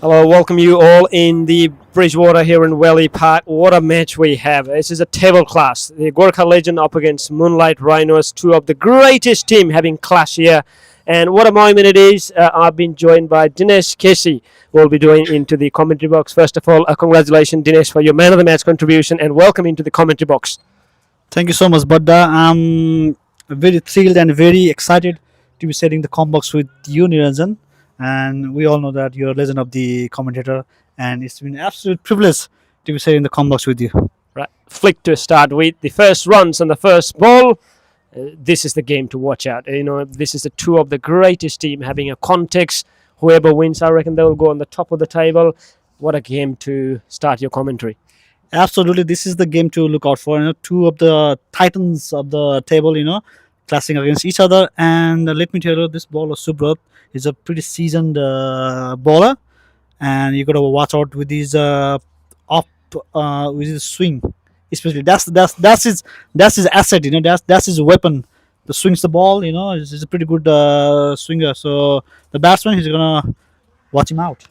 Hello, welcome you all in the Bridgewater here in Welly Park. What a match we have. This is a table class. The Gurkha Legend up against Moonlight Rhinos, two of the greatest team having clash here. And what a moment it is. I've been joined by Dinesh Kesi. We'll be doing into the commentary box. First of all, congratulations, Dinesh, for your man of the match contribution and welcome into the commentary box. Thank you so much, Badda. I'm very thrilled and very excited to be setting the combox with you, Niranjan. And we all know that you're a legend of the commentator, and it's been an absolute privilege to be setting the combox with you. Right, flick to start with. The first runs on the first ball. This is the game to watch out. This is the two of the greatest team having a context. Whoever wins, I reckon they will go on the top of the table. What a game to start your commentary. Absolutely, this is the game to look out for. Two of the titans of the table, clashing against each other. And let me tell you, this bowler Subrat is a pretty seasoned bowler, and you got to watch out with his with his swing, especially that's his asset. That's his weapon. The swings the ball. He's a pretty good swinger. So the batsman, he's gonna watch him out.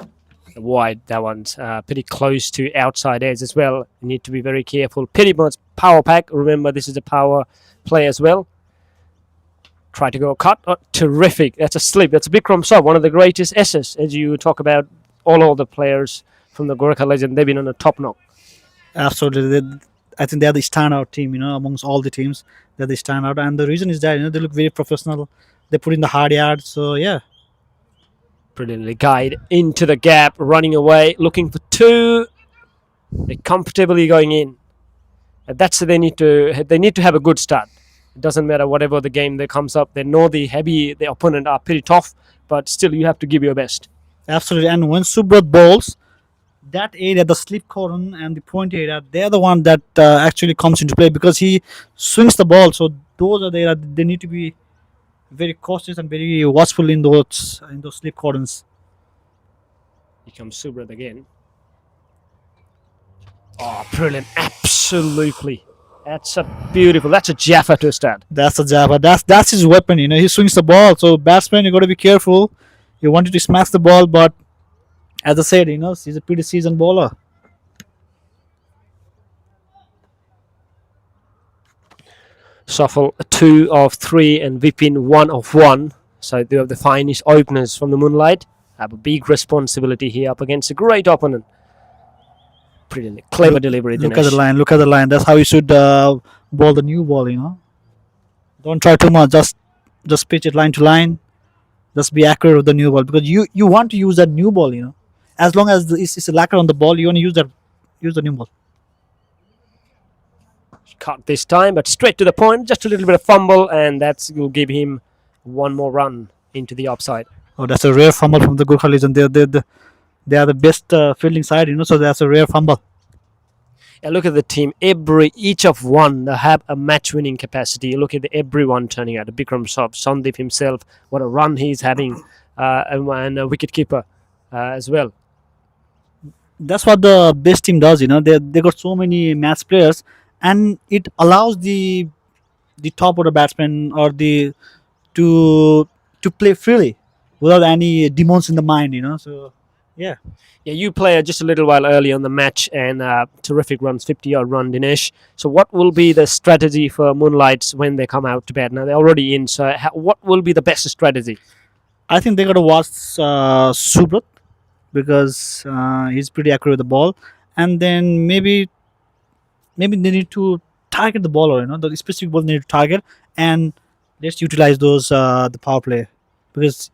Wide, that one's pretty close to outside edge as well. You need to be very careful. Pretty much power pack. Remember, this is a power play as well. Try to go cut. Oh, terrific. That's a slip. That's a Bikram Sub, one of the greatest S's, as you talk about all the players from the Gurkha Legend. They've been on a top knock. Absolutely. I think they're the standout team, amongst all the teams. They're the standout. And the reason is that, they look very professional. They put in the hard yard. So, yeah. Brilliantly guide into the gap, running away, looking for two. They're comfortably going in. And that's they need to have a good start. It doesn't matter whatever the game that comes up. They know the opponent are pretty tough, but still you have to give your best. Absolutely. And when Subrat bowls, that area, the slip cordon and the point area, they're the one that actually comes into play because he swings the ball. So those are the area they need to be very cautious and very watchful in those slip cordons. Here comes Subrat again. Oh, brilliant! Absolutely. That's a Jaffa to start. That's a Jaffa. That's his weapon. He swings the ball. So batsman, you got to be careful. You wanted to smash the ball, but as I said, he's a pretty seasoned bowler. Shuffle 2 of 3 and Vipin 1 of 1. So they have the finest openers from the Moonlight. Have a big responsibility here up against a great opponent. Brilliant, clever delivery. Look at the line. Look at the line. That's how you should bowl the new ball. Don't try too much. Just pitch it line to line. Just be accurate with the new ball because you want to use that new ball. As long as it's a lacquer on the ball, you want to use the new ball. Cut this time, but straight to the point. Just a little bit of fumble, and that will give him one more run into the offside. Oh, that's a rare fumble from the Gurkha Legend. They are the best fielding side, so that's a rare fumble. Yeah, look at the team. Each of one they have a match-winning capacity. Look at everyone turning out. Bikram Sab, Sandeep himself, what a run he's having, and a wicket keeper as well. That's what the best team does. They got so many match players, and it allows the top order batsman or to play freely without any demons in the mind. So. Yeah, you play just a little while early on the match and terrific runs, 50-yard run, Dinesh. So what will be the strategy for Moonlights when they come out to bat? Now they're already in, so what will be the best strategy? I think they got to watch Subrat because he's pretty accurate with the ball, and then maybe they need to target the bowler. The specific ball they need to target, and let's utilize those the power play because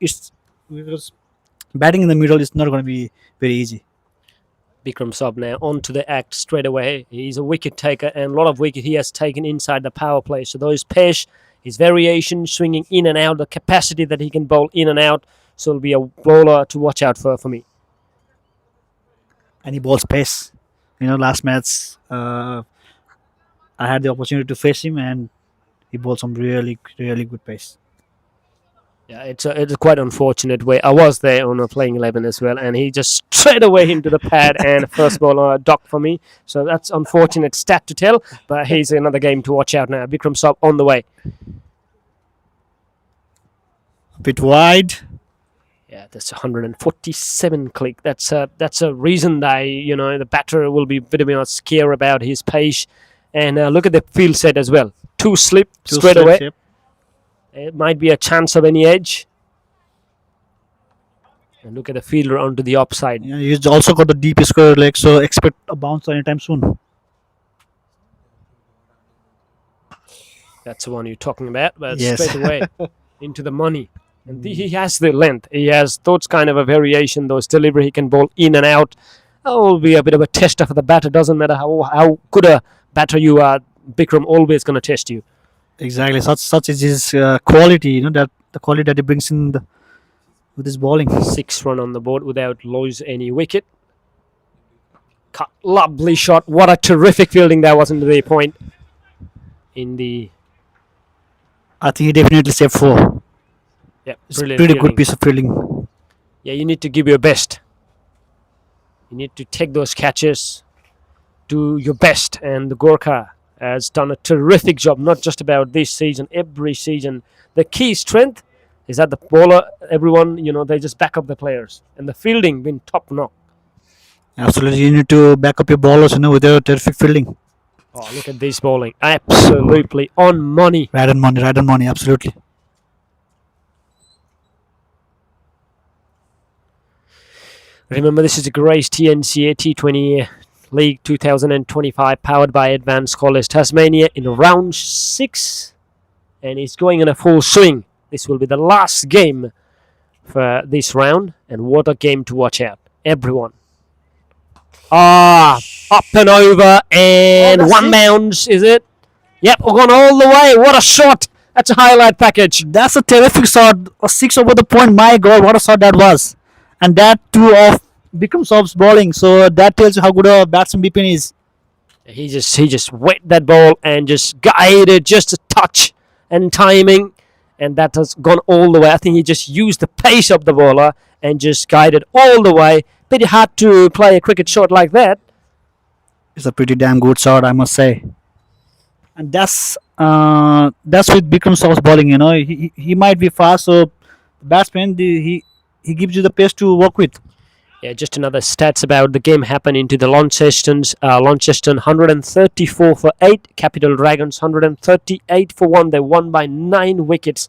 batting in the middle is not going to be very easy. Bikram Sab now onto the act straight away. He's a wicket taker and a lot of wicket he has taken inside the power play. So those pesh, his variation, swinging in and out, the capacity that he can bowl in and out. So it'll be a bowler to watch out for me. And he bowls pace. Last match I had the opportunity to face him and he bowled some really, really good pace. Yeah, it's a quite unfortunate way. I was there on a playing 11 as well, and he just straight away into the pad and first ball docked for me. So that's unfortunate stat to tell, but he's another game to watch out now. Bikram Sab on the way. A bit wide. Yeah, that's 147 click. That's a reason that the batter will be very much scared about his pace. And look at the field set as well. Two slip Two straight slips, away. yep. It might be a chance of any edge. And look at the fielder onto the upside. Yeah, he's also got the deep square leg, so expect a bounce anytime soon. That's the one you're talking about. But Yes. straight away into the money. And he has the length. He has those kind of a variation, those delivery. He can bowl in and out. That will be a bit of a tester for the batter. Doesn't matter how good a batter you are. Bikram always going to test you. Exactly. Such is his quality. That the quality that he brings in with his bowling. 6 run on the board without lose any wicket. Cut. Lovely shot. What a terrific fielding that was into the point. I think he definitely saved 4. Yeah, It's a brilliant pretty fielding. good piece of fielding. Yeah, you need to give your best. You need to take those catches, do your best, and the Gurkha has done a terrific job, not just about this season, every season. The key strength is that the bowler, everyone, they just back up the players. And the fielding been top notch. Absolutely, you need to back up your bowlers, with their terrific fielding. Oh, look at this bowling. Absolutely on money. Right on money, absolutely. Remember, this is a great TNCA T20 League 2025 powered by Advanced College Tasmania in round 6. And it's going in a full swing. This will be the last game for this round. And what a game to watch out. Everyone. Up and over. And one bounce, is it? Yep, we're gone all the way. What a shot. That's a highlight package. That's a terrific shot. A 6 over the point. My God, what a shot that was. And that too of Bikram Saab's bowling. So that tells you how good a batsman Bipin is. He just wet that ball and just guided just a touch and timing. And that has gone all the way. I think he just used the pace of the bowler and just guided all the way. Pretty hard to play a cricket shot like that. It's a pretty damn good shot, I must say. And that's with Bikram Saab's bowling. He might be fast, so the batsman he gives you the pace to work with. Yeah, just another stats about the game happened into the Launceston 134 for 8, Capital Dragons 138 for 1. They won by 9 wickets.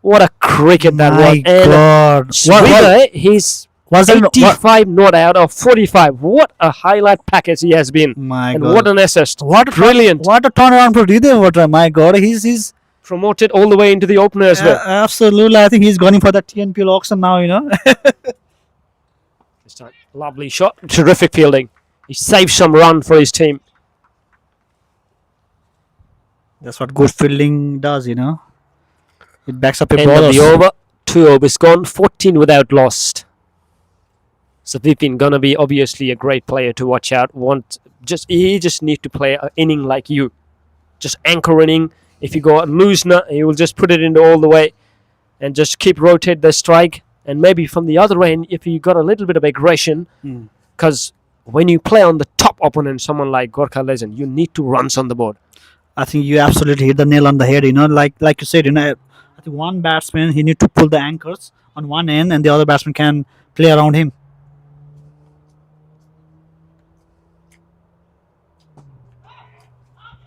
What a cricket that was. My God. And Sridhar, he's Was it 85 not out of 45. What a highlight package he has been. My And God. what an assist. Brilliant. What a turnaround for Hriday. My God, he's Promoted all the way into the opener as well. absolutely. I think he's going for that TNPL auction now. This time, lovely shot. Terrific fielding. He saved some run for his team. That's what good fielding does. It backs up your End of bowlers. the over. 2 overs gone. 14 without lost. So Vipin gonna be obviously a great player to watch out. He just need to play an inning like you. Just anchor inning. If you go loosener, he will just put it into all the way and just keep rotate the strike. And maybe from the other end, if you got a little bit of aggression, because when you play on the top opponent, someone like Gurkha Legend, you need to runs on the board. I think you absolutely hit the nail on the head. Like you said, I think one batsman he need to pull the anchors on one end, and the other batsman can play around him.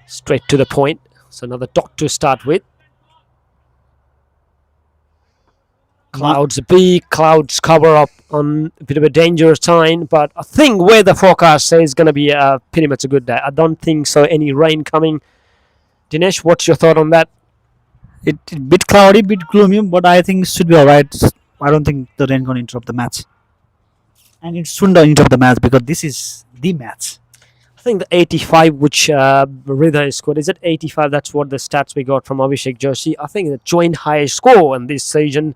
Straight to the point. So another dot to start with. Clouds big, clouds cover up on a bit of a dangerous sign, but I think where the forecast says going to be pretty much a good day. I don't think so any rain coming. Dinesh, what's your thought on that? It bit cloudy, bit gloomy, but I think it should be alright. I don't think the rain gonna interrupt the match, and it shouldn't interrupt the match because this is the match. I think the 85, which Rhinos scored, is it 85? That's what the stats we got from Abhishek Joshi. I think the joint highest score in this season.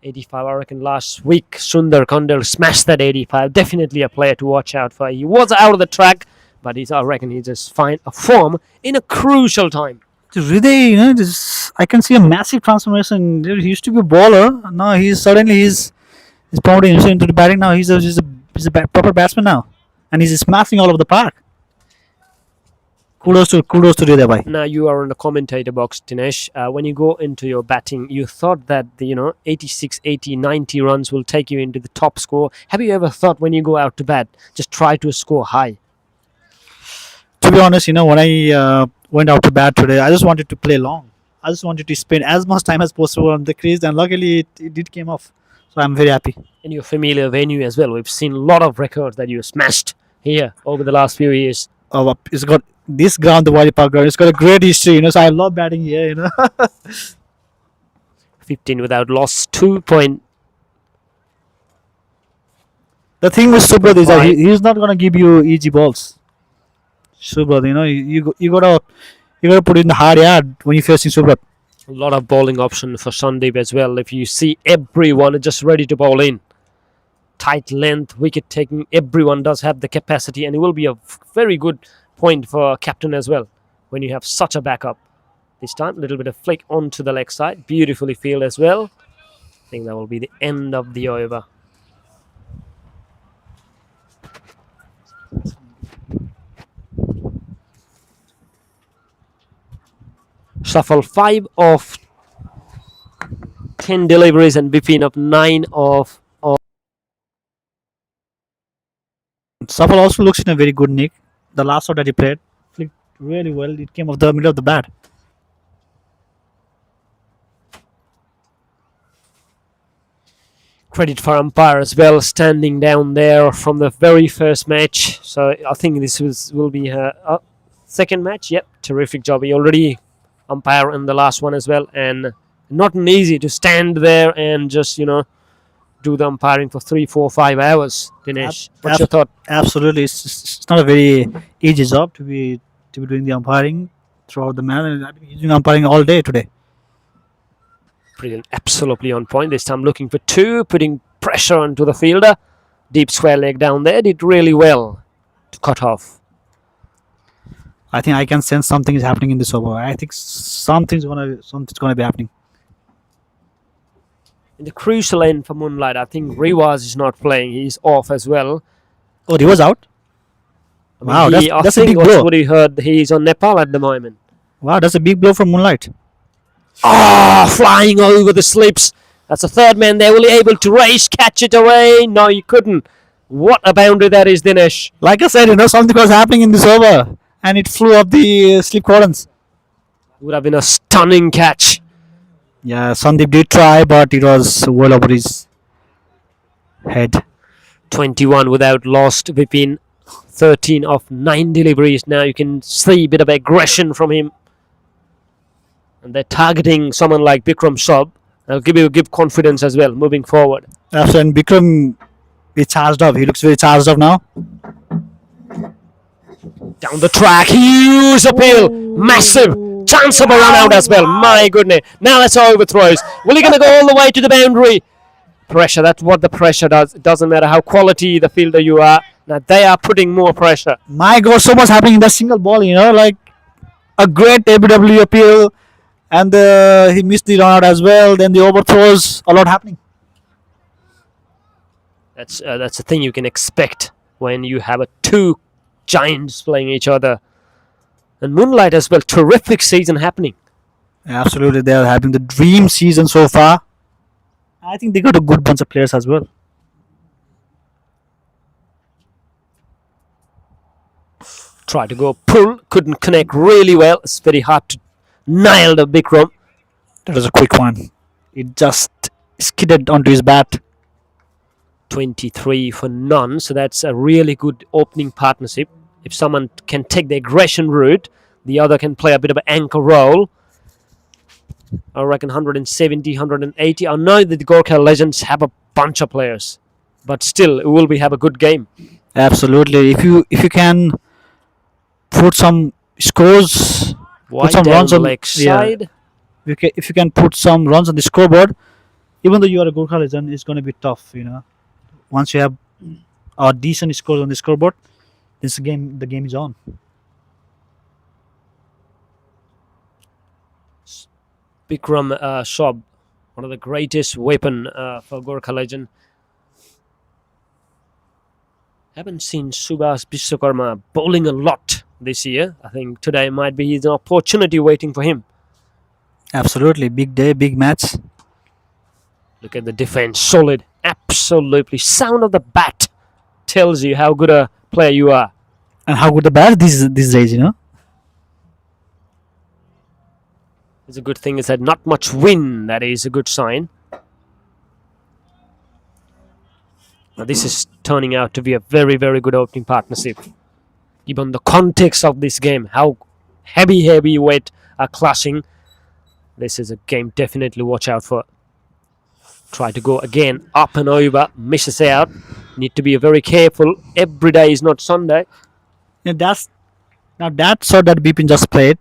85, I reckon last week Sundar Kandel smashed that 85. Definitely a player to watch out for. He was out of the track, but I reckon he just find a form in a crucial time. Really, I can see a massive transformation. He used to be a bowler. Now he's promoting himself into the batting. Now he's a proper batsman now, and he's smashing all over the park. kudos to Hriday bhai. Now you are in the commentator box, Dinesh. When you go into your batting, you thought that the 86, 80, 90 runs will take you into the top score. Have you ever thought when you go out to bat, just try to score high? To be honest, when I went out to bat today, I just wanted to play long. I just wanted to spend as much time as possible on the crease, and luckily it did came off. So I'm very happy. In your familiar venue as well, we've seen a lot of records that you smashed here over the last few years. It's got this ground, the Wadi Park ground. It's got a great history, so I love batting here. 15 without loss, 2 point. The thing with Subrat is that Fine. he's not gonna give you easy balls. Subrat, you gotta put it in the hard yard when you're facing Subrat. A lot of bowling option for Sandeep as well. If you see everyone just ready to bowl in, tight length, wicket taking, everyone does have the capacity, and it will be a very good point for captain as well when you have such a backup. This time, a little bit of flick onto the leg side, beautifully fielded as well. I think that will be the end of the over. Shuffle 5 of 10 deliveries and Bipin of 9 of. Safal also looks in a very good nick. The last shot that he played flicked really well. It came off the middle of the bat. Credit for umpire as well, standing down there from the very first match. So I think this will be her second match. Yep, terrific job. He already umpire in the last one as well, and not easy to stand there and just do the umpiring for 3, 4, 5 hours. Dinesh, what's your thought? Absolutely, it's not a very easy job to be doing the umpiring throughout the match. And I've been using umpiring all day today. Brilliant, absolutely on point. This time looking for 2, putting pressure onto the fielder. Deep square leg down there, did really well to cut off. I think I can sense something is happening in this over. I think something's gonna be happening. In the crucial end for Moonlight, I think Rewaz is not playing. He's off as well. Oh, he was out. Wow, that's a big blow. What he heard. He's on Nepal at the moment. Wow, that's a big blow from Moonlight. Flying over the slips. That's a third man there. Will he able to race, catch it away? No, he couldn't. What a boundary that is, Dinesh. Like I said, something was happening in this over, and it flew up the slip cordons. Would have been a stunning catch. Yeah, Sandeep did try, but it was well over his head. 21 without lost. Vipin, 13 of 9 deliveries. Now you can see a bit of aggression from him. And they're targeting someone like Bikram Shab. I'll give confidence as well moving forward. Absolutely, and Bikram is charged up. He looks very charged up now. Down the track, huge appeal, massive chance of a run out as well. My goodness. Now that's overthrows. Will he going to go all the way to the boundary? Pressure, that's what the pressure does. It doesn't matter how quality the fielder you are. Now they are putting more pressure. My God, so much happening in that single ball, like a great ABW appeal. And he missed the run out as well. Then the overthrows, a lot happening. That's the thing you can expect when you have two giants playing each other. And Moonlight as well, terrific season happening. Absolutely, they are having the dream season so far. I think they got a good bunch of players as well. Try to go pull, couldn't connect really well. It's very hard to nail the Bikram. That was a quick one. It just skidded onto his bat. 23 for none, so that's a really good opening partnership. If someone can take the aggression route, the other can play a bit of an anchor role. I reckon 170, 180. I know that the Gurkha Legends have a bunch of players, but still, it will have a good game. Absolutely. If you can put some scores, Wide put some down runs on leg side. If you can put some runs on the scoreboard, even though you are a Gurkha Legend, it's going to be tough. Once you have a decent score on the scoreboard, the game is on. Bikram Shab, one of the greatest weapon for Gurkha Legend. Haven't seen Subhas Vishwakarma bowling a lot this year. I think today might be an opportunity waiting for him. Absolutely, big day, big match. Look at the defense, solid, absolutely. Sound of the bat tells you how good a player you are. And how good the bat these days, you know. It's a good thing is that not much wind. That is a good sign. Now this is turning out to be a very, very good opening partnership. Given the context of this game, how heavy weight are clashing, this is a game definitely watch out for. Try to go again, up and over, misses out. Need to be very careful. Every day is not Sunday. Yeah, that shot that Bipin just played.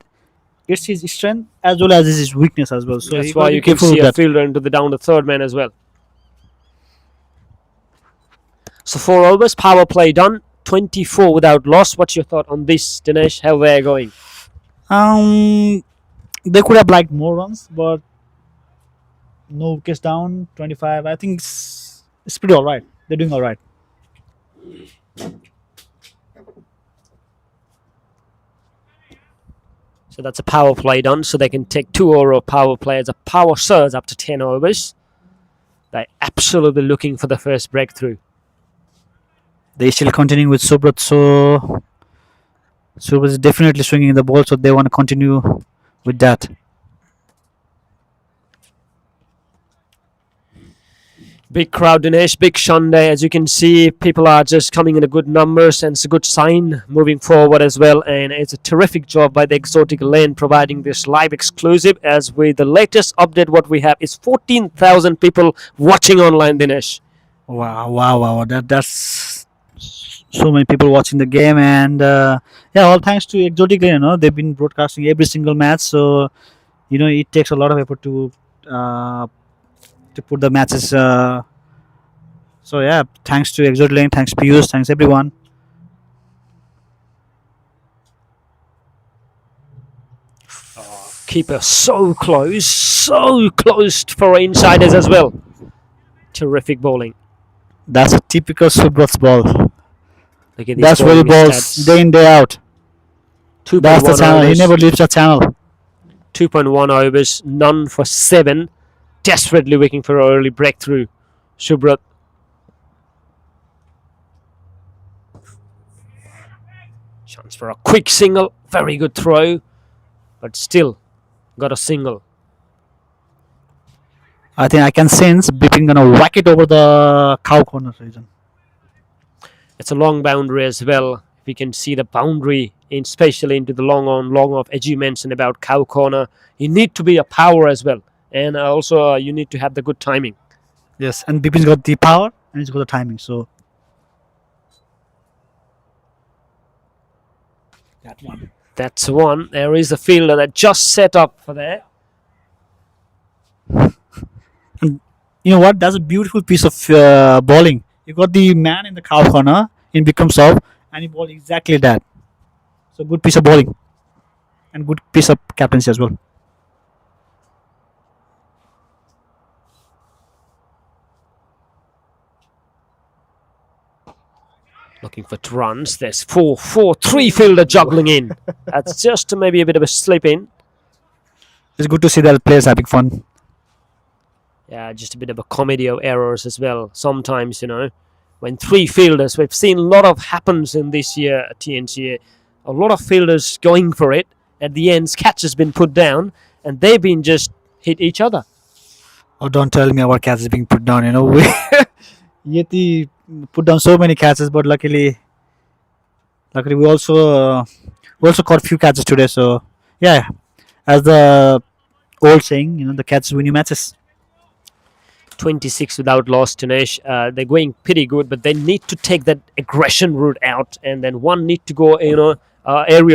It's his strength as well as his weakness as well. So That's you why gotta be you can careful see with a that. fielder into the down the third man as well. So 4 overs, power play done. 24 without loss. What's your thought on this, Dinesh? How they're going? They could have liked more runs, but no wickets down. 25. I think it's pretty all right. They're doing all right. So that's a power play done. So they can take 2 over of power play as a power surge up to 10 overs. They're absolutely looking for the first breakthrough. They still continuing with Subrat, so Subrat is definitely swinging the ball, so they want to continue with that. Big crowd, Dinesh, big Sunday. As you can see, people are just coming in a good numbers, and it's a good sign moving forward as well. And it's a terrific job by the Exotic Lane providing this live exclusive. As with the latest update, what we have is 14,000 people watching online, Dinesh. Wow! That's so many people watching the game, and yeah, all thanks to Exotic Lane. You know, they've been broadcasting every single match, so you know it takes a lot of effort to put the matches. So yeah, thanks to Exotic Lane, thanks Piyush, thanks everyone. Keeper so close for insiders as well. Terrific bowling. That's a typical Subrat's ball. Look at That's where he balls day in day out. That's the 2.1 channel. He overs. never leaves the channel. 2.1 overs, none for 7. Desperately looking for an early breakthrough. Subrat. Chance for a quick single. Very good throw. But still got a single. I think I can sense Bipin gonna whack it over the cow corner region. It's a long boundary as well. We can see the boundary, especially into the long off, as you mentioned about cow corner. You need to be a power as well. And also you need to have the good timing. Yes, and Bipin's got the power and he's got the timing. So that one. That's one. There is a fielder that just set up for that. And you know what? That's a beautiful piece of bowling. You got the man in the cow corner in Bikram Saab, and he bowled exactly that. So good piece of bowling, and good piece of captaincy as well. Looking for runs. There's 4-4-3 fielder juggling in. That's just maybe a bit of a slip in. It's good to see that players having fun. Yeah, just a bit of a comedy of errors as well. Sometimes, when 3 fielders, we've seen a lot of happens in this year at TNCA. A lot of fielders going for it. At the end, catch has been put down, and they've been just hit each other. Oh, don't tell me our catch is being put down. We Yeti put down so many catches, but luckily we also caught a few catches today. So yeah, as the old saying, the catches win you matches. 26 without loss, Dinesh. They're going pretty good, but they need to take that aggression route out, and then one need to go, aerial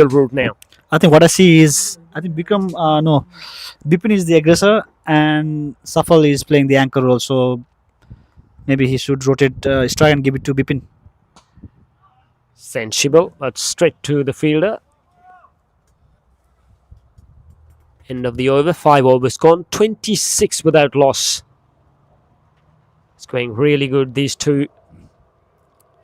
route now. I think what I see is Bipin is the aggressor and Safal is playing the anchor role. So maybe he should rotate strike and give it to Bipin. Sensible, but straight to the fielder. End of the over. 5 overs gone. 26 without loss. It's going really good, these two.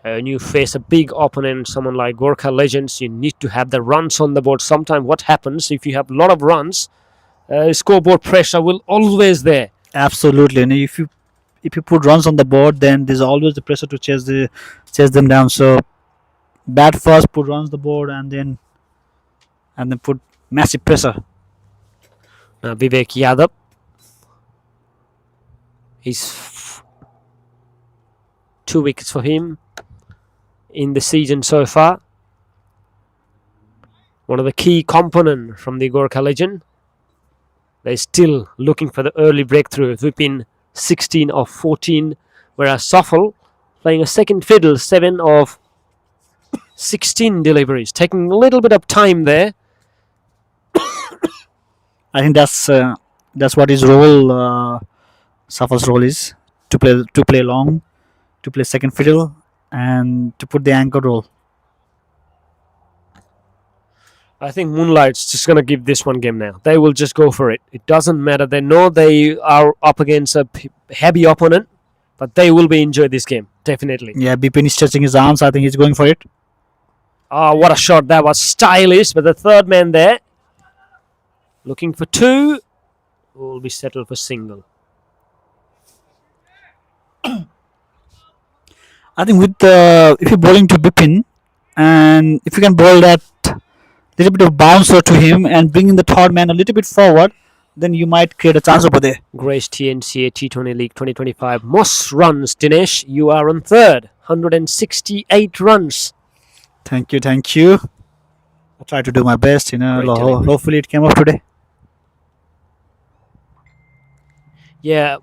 When you face a big opponent, someone like Gurkha Legends, you need to have the runs on the board. Sometimes what happens if you have a lot of runs, scoreboard pressure will always there. Absolutely. And if you put runs on the board, then there's always the pressure to chase them down. So bat first, put runs on the board, and then put massive pressure. Vivek Yadav, he's 2 wickets for him in the season so far. One of the key component from the Gurkha Legend. They're still looking for the early breakthrough. We've been 16 of 14, whereas Safal playing a second fiddle, 7 of 16 deliveries, taking a little bit of time there. I think that's what his role, Safal's role is to play long, to play second fiddle, and to put the anchor role. I think Moonlight's just going to give this one game now. They will just go for it. It doesn't matter. They know they are up against a heavy opponent, but they will be enjoy this game, definitely. Yeah, Bipin is stretching his arms. I think he's going for it. Oh, what a shot. That was stylish, but the third man there, looking for 2, will be settled for single. I think if you're bowling to Bipin, and if you can bowl that little bit of bouncer to him and bring in the third man a little bit forward, then you might create a chance over there. Grace TNCA T20 League 2025. Most runs, Dinesh. You are on third. 168 runs. Thank you. I try to do my best. Great delivery. Hopefully it came up today. Yeah,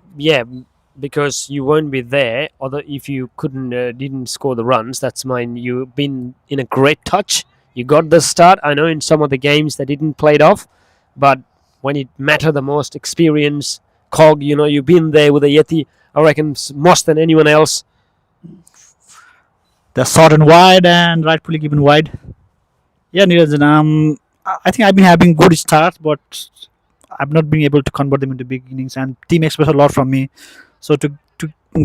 because you won't be there. Although if you didn't score the runs, that's mine. You've been in a great touch. You got the start. I know in some of the games they didn't play it off, but when it mattered the most, experience, cog, you've been there with the Yeti, I reckon, most than anyone else. They're short and wide and rightfully given wide. Yeah, Niranjan, I think I've been having good starts, but I've not been able to convert them into big innings, and team expects a lot from me. So to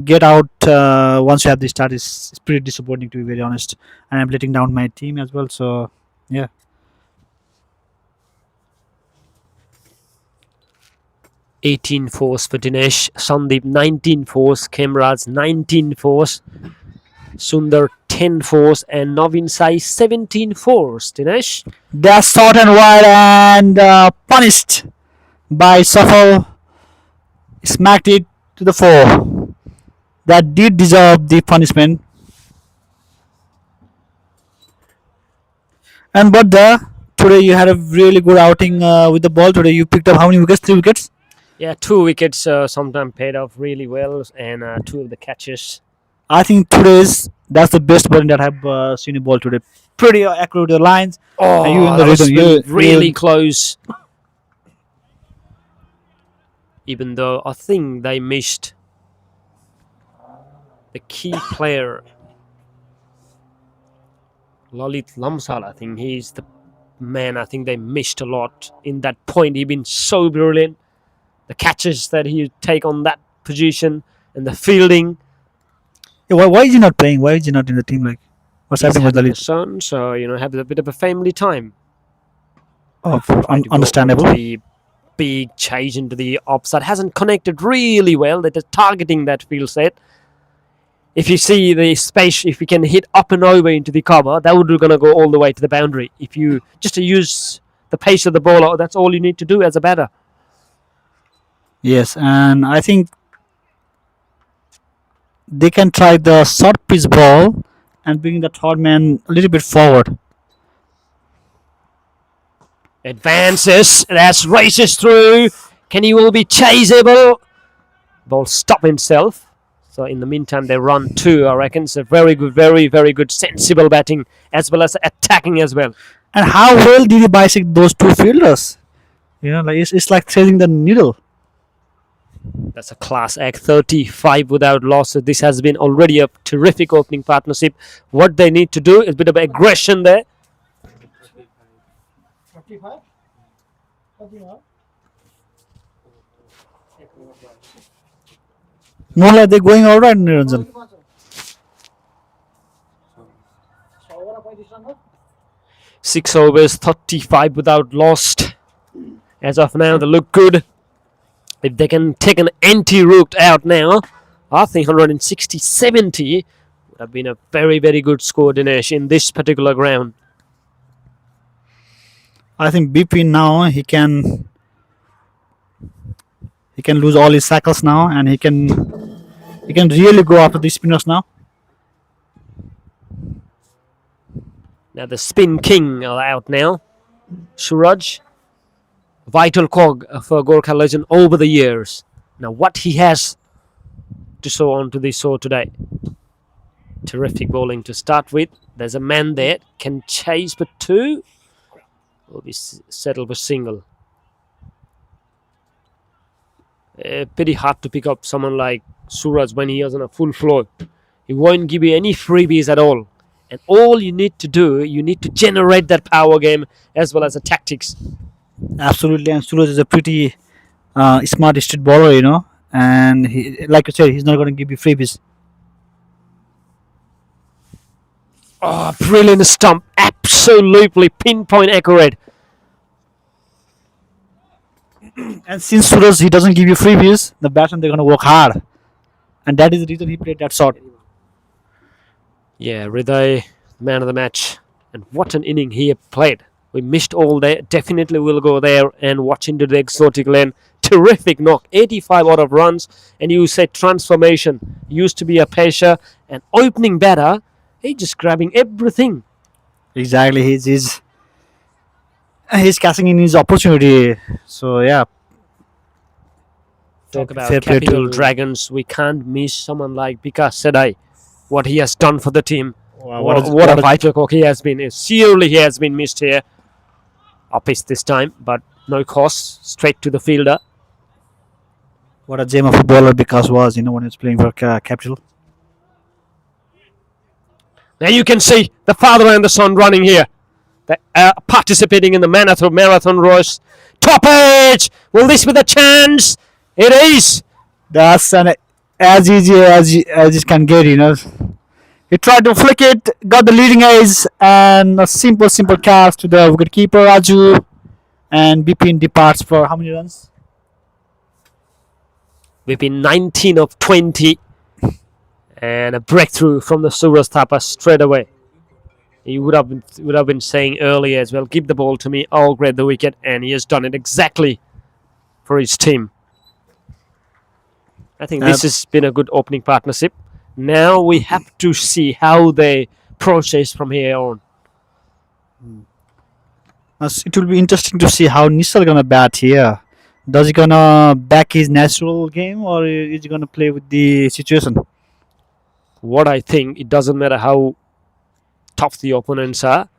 get out once you have the start is pretty disappointing, to be very honest, and I'm letting down my team as well. So yeah. 18 fours for Dinesh, Sandeep 19 fours, Kemraj 19 fours, Sundar 10 fours, and Navin Sai 17 fours. Dinesh, They're short and wide and punished by Safal. Smacked it to the 4. That did deserve the punishment. And but today you had a really good outing with the ball. Today you picked up how many wickets? 3 wickets. yeah, 2 wickets sometimes paid off really well, and 2 of the catches. I think that's the best bowling that I've seen in ball today. Pretty accurate with the lines. Oh, And you in the that was rhythm. really close. Even though I think they missed the key player, Lalit Lamsal. I think he's the man. I think they missed a lot in that point. He's been so brilliant. The catches that he take on that position and the fielding. Yeah, why is he not playing? Why is he not in the team? Like, what's He's happening with having a Lalit? son, so have a bit of a family time. Oh, Trying to go understandable. into the big chase into the offside hasn't connected really well. They're just targeting that field set. If you see the space, if you can hit up and over into the cover, that would gonna go all the way to the boundary. If you just to use the pace of the bowler, that's all you need to do as a batter. Yes, and I think they can try the short pitch ball and bring the third man a little bit forward. Advances, that's races through. Can he will be chaseable? Ball stop himself. So in the meantime, they run 2. I reckon it's a very good, very very good, sensible batting as well as attacking as well. And how well did he bisect those 2 fielders? Like it's like threading the needle. That's a class act. 35 without loss. So this has been already a terrific opening partnership. What they need to do is a bit of aggression there. Moonlight, they're going all right, Niranjan. 6 overs, 35 without lost. As of now, they look good. If they can take an anti-rooked out now, I think 160-70 would have been a very, very good score, Dinesh, in this particular ground. I think BP now he can lose all his cycles now, and he can really go after the spinners now. Now the spin king are out now. Suraj, vital cog for Gurkha legend over the years. Now what he has to show on to the show today. Terrific bowling to start with. There's a man there, can chase for 2. Will be settled for single. Pretty hard to pick up someone like Suraj when he is on a full flow. He won't give you any freebies at all. And all you need to do, you need to generate that power game as well as the tactics. Absolutely, and Suraj is a pretty smart street bowler, and he, like you said, he's not going to give you freebies. Oh, brilliant stump. Absolutely pinpoint accurate. And since Suraj he doesn't give you freebies, the batsmen they're going to work hard, and that is the reason he played that shot. Yeah, Hriday, man of the match. And what an inning he played. We missed all that. Definitely will go there and watch into the exotic lane. Terrific knock. 85 out of runs. And you said transformation. Used to be a Pesha. And opening batter, he's just grabbing everything. Exactly, he's catching in his opportunity. So yeah, Talk about fair play capital to- dragons. We can't miss someone like Vikas Sedai. What he has done for the team. Wow, What a vital cock he has been. Surely he has been missed here. Up is this time, but no cost. Straight to the fielder. what a gem of a bowler Vikas was, when he was playing for Capital. Now you can see the father and the son running here. They're participating in the marathon race. Top edge! Will this be the chance? It is! That's as easy as it can get, He tried to flick it, got the leading edge, and a simple catch to the wicketkeeper Raju, and Bipin departs for how many runs? We've been 19 of 20. And a breakthrough from the Suraj Thapa straight away. He would have been saying earlier as well, give the ball to me, I'll grab the wicket, and he has done it exactly for his team. I think this has been a good opening partnership. Now we have to see how they process from here on. It will be interesting to see how Nishal gonna bat here. Does he gonna back his natural game, or is he gonna play with the situation? What I think, it doesn't matter how tough the opponents are.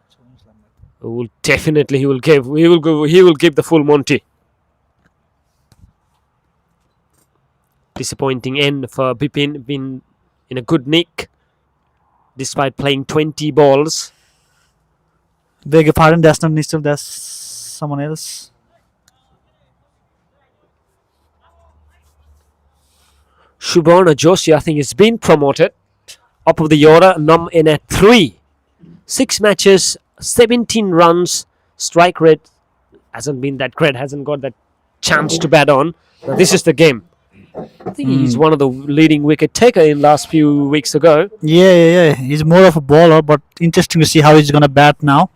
He will give the full Monty. Disappointing end for Bipin, been in a good nick despite playing 20 balls. Beg your pardon, that's not Nishal, that's someone else. Shubhana Joshi, I think, has been promoted up of the order, in at 3. 6 matches, 17 runs, strike rate hasn't been that great, hasn't got that chance to bat on. Now, this is the game. I think he's one of the leading wicket taker in last few weeks ago. Yeah. He's more of a bowler, but interesting to see how he's gonna bat now.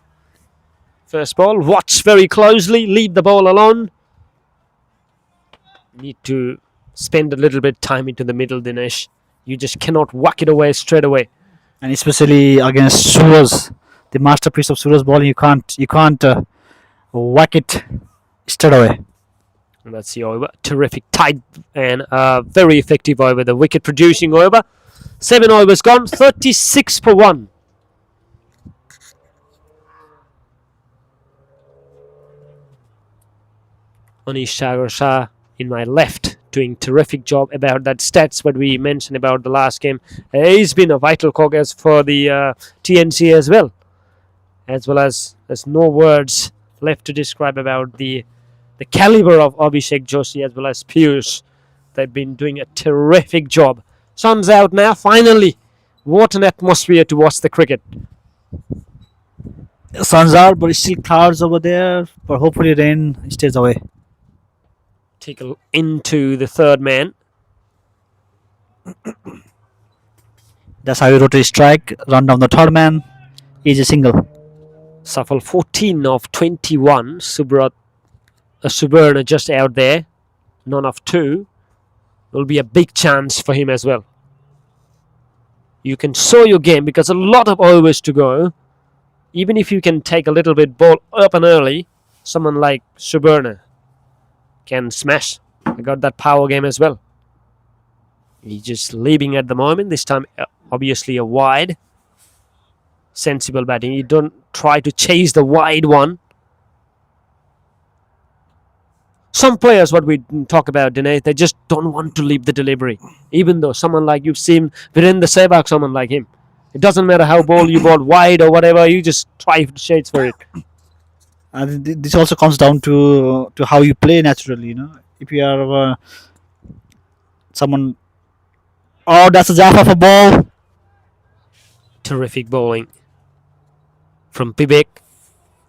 First ball, watch very closely, leave the ball alone. Need to spend a little bit time into the middle, Dinesh. You just cannot whack it away straight away. And especially against Suraj, the masterpiece of Suraj bowling, you can't whack it straight away. And that's the over. Terrific, tight and very effective over. The wicket producing over. 7 overs gone, 36 for 1. Anish Sagar Shah in my left, doing terrific job about that stats what we mentioned about the last game. He's been a vital cog as for the TNCA as well as there's no words left to describe about the caliber of Abhishek Joshi as well as Piyush. They've been doing a terrific job. Sun's out now, finally. What an atmosphere to watch the cricket. Suns are, but it's still clouds over there. But hopefully rain stays away. Tickle into the third man. That's how you rotate strike. Run down the third man. Easy single. Shuffle 14 of 21. Suburna just out there. None of 2. Will be a big chance for him as well. You can show your game because a lot of overs to go. Even if you can take a little bit ball up and early, someone like Suburna can smash. I got that power game as well. He's just leaving at the moment. This time, obviously, a wide. Sensible batting. You don't try to chase the wide one. Some players, what we talk about, Dinesh, they just don't want to leave the delivery. Even though someone like you've seen Virendra Sehwag, someone like him. It doesn't matter how you ball wide or whatever, you just try to shades for it. This also comes down to how you play naturally. If you are someone. Oh, that's a Jaffa for ball. Terrific bowling from Pibek.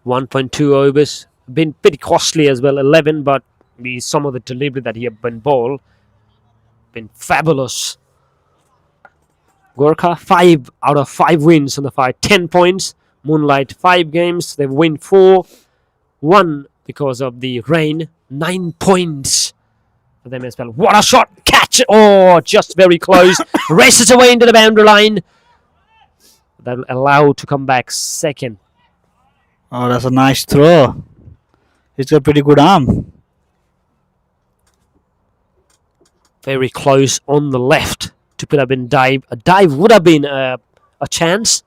1.2 overs. Been pretty costly as well, 11, but some of the delivery that he have been bowled been fabulous. Gurkha 5 out of 5 wins on the 5, 10 points. Moonlight 5 games, they've won 4, 1 because of the rain, 9 points for them as well. What a shot! Catch! Oh, just very close. Races away into the boundary line. That'll allow to come back second. Oh, that's a nice throw. He's got pretty good arm. Very close on the left to put up in dive. A dive would have been a chance.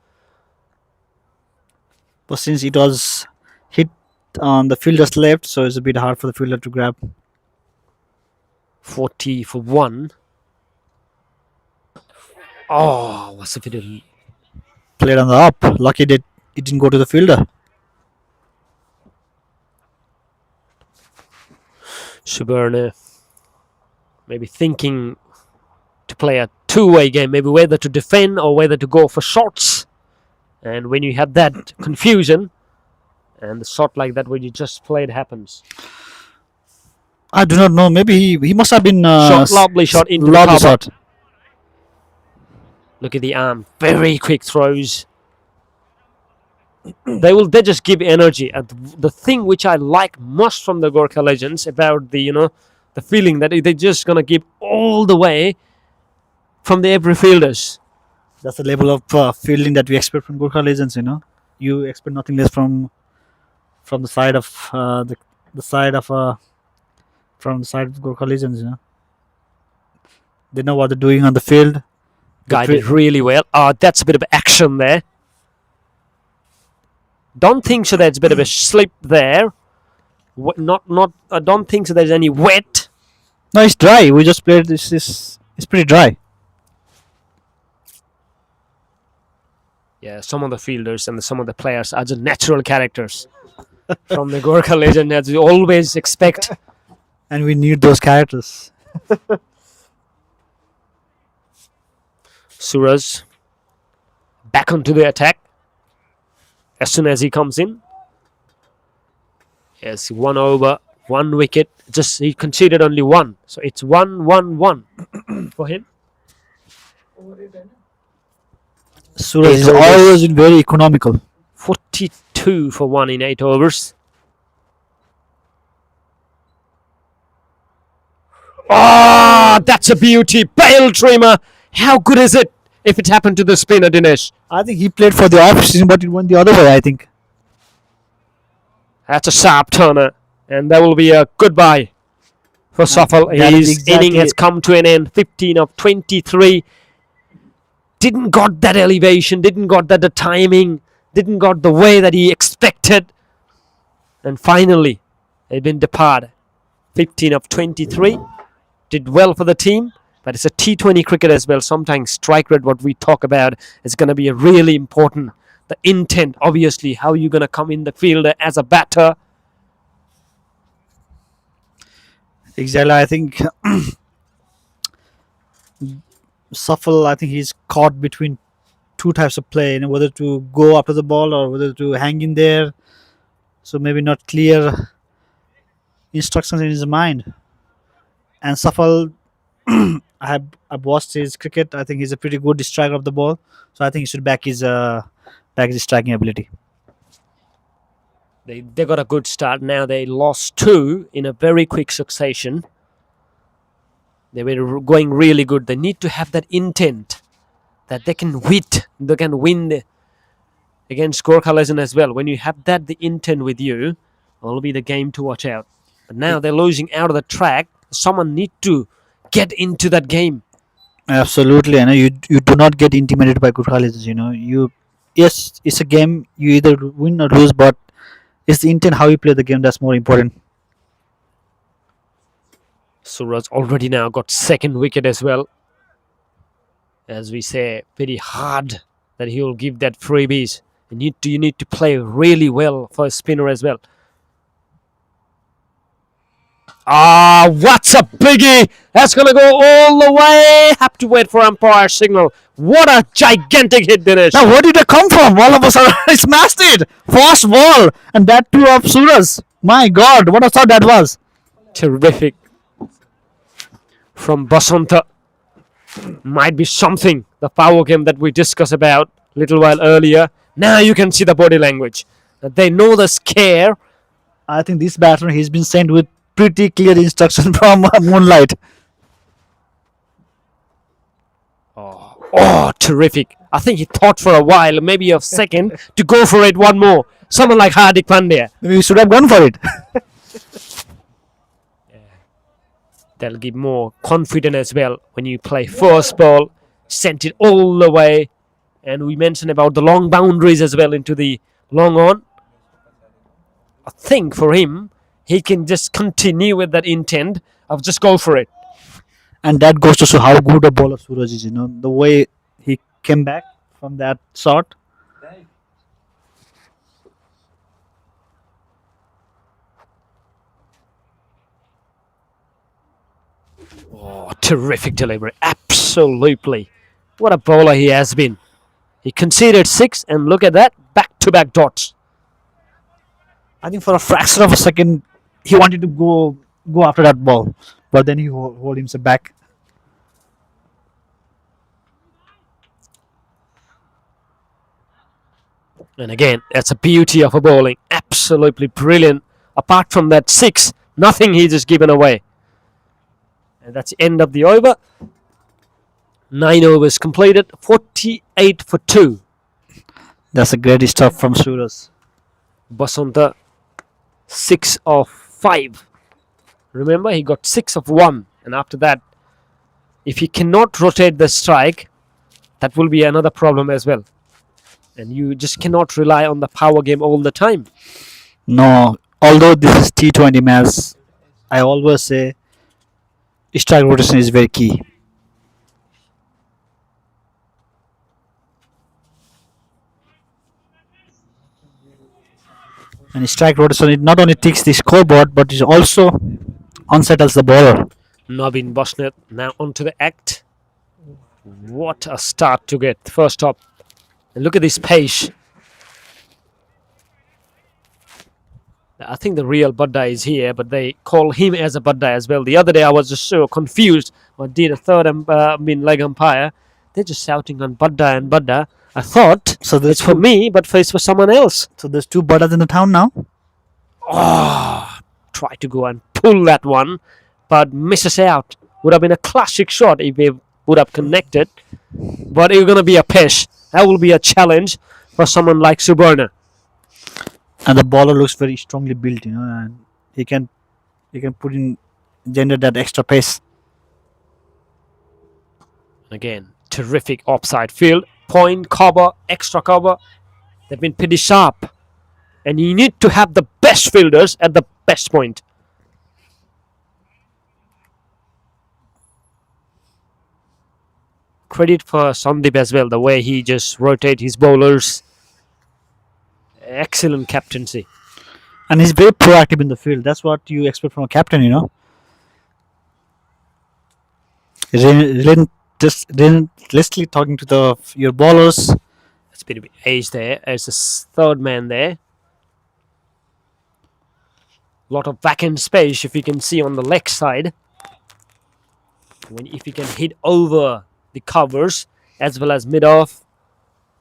But since it was hit on the fielder's left, so it's a bit hard for the fielder to grab. 40 for 1. Oh, what's a bit of... Played on the up. Lucky that it didn't go to the fielder. Suburna maybe thinking to play a two-way game, maybe whether to defend or whether to go for shots. And when you have that confusion and the shot like that when you just played happens. I do not know. Maybe he must have been lovely shot into the cover. shot. Look at the arm. Very quick throws. They just give energy. And the thing which I like most from the Gurkha Legends about the feeling that they're just gonna give all the way from the every fielders. That's the level of fielding that we expect from Gurkha Legends. You expect nothing less from the side of the side of from the side of Gurkha Legends. They know what they're doing on the field. Guided really well. That's a bit of action there. Don't think so. There's a bit of a slip there. I don't think so. There's any wet. No, it's dry. We just played this. It's pretty dry. Yeah, some of the fielders and some of the players are just natural characters from the Gurkha Legend, as we always expect. And we need those characters. Suraj back onto the attack as soon as he comes in. Yes, 1 over, 1 wicket. Just he conceded only 1, so it's 1-1-1 for him. Suraj has always been very economical. 42 for 1 in 8 overs. Oh, that's a beauty. Bail trimmer. How good is it if it happened to the spinner, Dinesh? I think he played for the off season, but it went the other way, I think. That's a sharp turner. And that will be a goodbye for Safal. His inning has come to an end. 15 of 23. Didn't got that elevation. Didn't got that the timing. Didn't got the way that he expected. And finally, they've been departed. 15 of 23. Did well for the team. But it's a T20 cricket as well. Sometimes strike rate, what we talk about, is going to be a really important. The intent, obviously, how you're going to come in the field as a batter. Exactly. I think Safal, I think he's caught between two types of play, whether to go after the ball or whether to hang in there. So maybe not clear instructions in his mind. And Safal, I've watched his cricket. I think he's a pretty good striker of the ball. So I think he should back his striking ability. They got a good start. Now they lost 2 in a very quick succession. They were going really good. They need to have that intent that they can win against Gurkha Legend as well. When you have the intent with you, it'll be the game to watch out. But now they're losing out of the track. Someone need to get into that game. Absolutely, you do not get intimidated by good colleges. Yes, it's a game. You either win or lose, but it's the intent how you play the game that's more important. Suraj already now got second wicket as well. As we say, very hard that he will give that freebies. You need to play really well for a spinner as well. What's a biggie? That's going to go all the way. Have to wait for umpire signal. What a gigantic hit, Dinesh. Now, where did it come from? All of a sudden, he smashed it. Fast ball, and that too of Suraj. My God, what a shot that was! Terrific. From Basanta. Might be something. The power game that we discussed about a little while earlier. Now you can see the body language. They know the scare. I think this batsman, he's been sent with pretty clear instruction from Moonlight. Oh, terrific. I think he thought for a while, maybe a second, to go for it one more. Someone like Hardik Pandya. Maybe we should have gone for it. That'll give more confidence as well when you play first ball, sent it all the way. And we mentioned about the long boundaries as well into the long on. I think for him, he can just continue with that intent of just go for it. And that goes to show how good a bowler Suraj is. The way he came back from that shot. Oh, terrific delivery. Absolutely. What a bowler he has been. He conceded 6, and look at that, back-to-back dots. I think for a fraction of a second, he wanted to go after that ball, but then he hold himself back. And again, that's a beauty of a bowling. Absolutely brilliant. Apart from that 6, nothing he just given away. And that's the end of the over. 9 overs completed, 48 for 2. That's a great stuff from Suraj. Basanta, 6 of 5. Remember, he got 6 of 1. And after that, if he cannot rotate the strike, that will be another problem as well. And you just cannot rely on the power game all the time. No, although this is T20 match, I always say strike rotation is very key. And strike rotation, it not only ticks the scoreboard, but it also unsettles the bowler. Navin Bosnet now onto the act. What a start to get. First up. And look at this pace. I think the real Badda is here, but they call him as a Badda as well. The other day I was just so confused. What did a third leg umpire? They're just shouting on Badda and Badda. I thought So it's for me, but it's for someone else. So there's 2 Baddas in the town now. Try to go and pull that one, but misses out. Would have been a classic shot if they would have connected. But it's going to be a pesh. That will be a challenge for someone like Subarna. And the bowler looks very strongly built, and he can generate that extra pace. Again, terrific offside field. Point, cover, extra cover. They've been pretty sharp. And you need to have the best fielders at the best point. Credit for Sandeep as well, the way he just rotates his bowlers. Excellent captaincy. And he's very proactive in the field. That's what you expect from a captain, Just relentlessly talking to your bowlers, It's a bit of ace there. There's a third man there. Lot of vacant space if you can see on the leg side. If you can hit over the covers as well as mid off,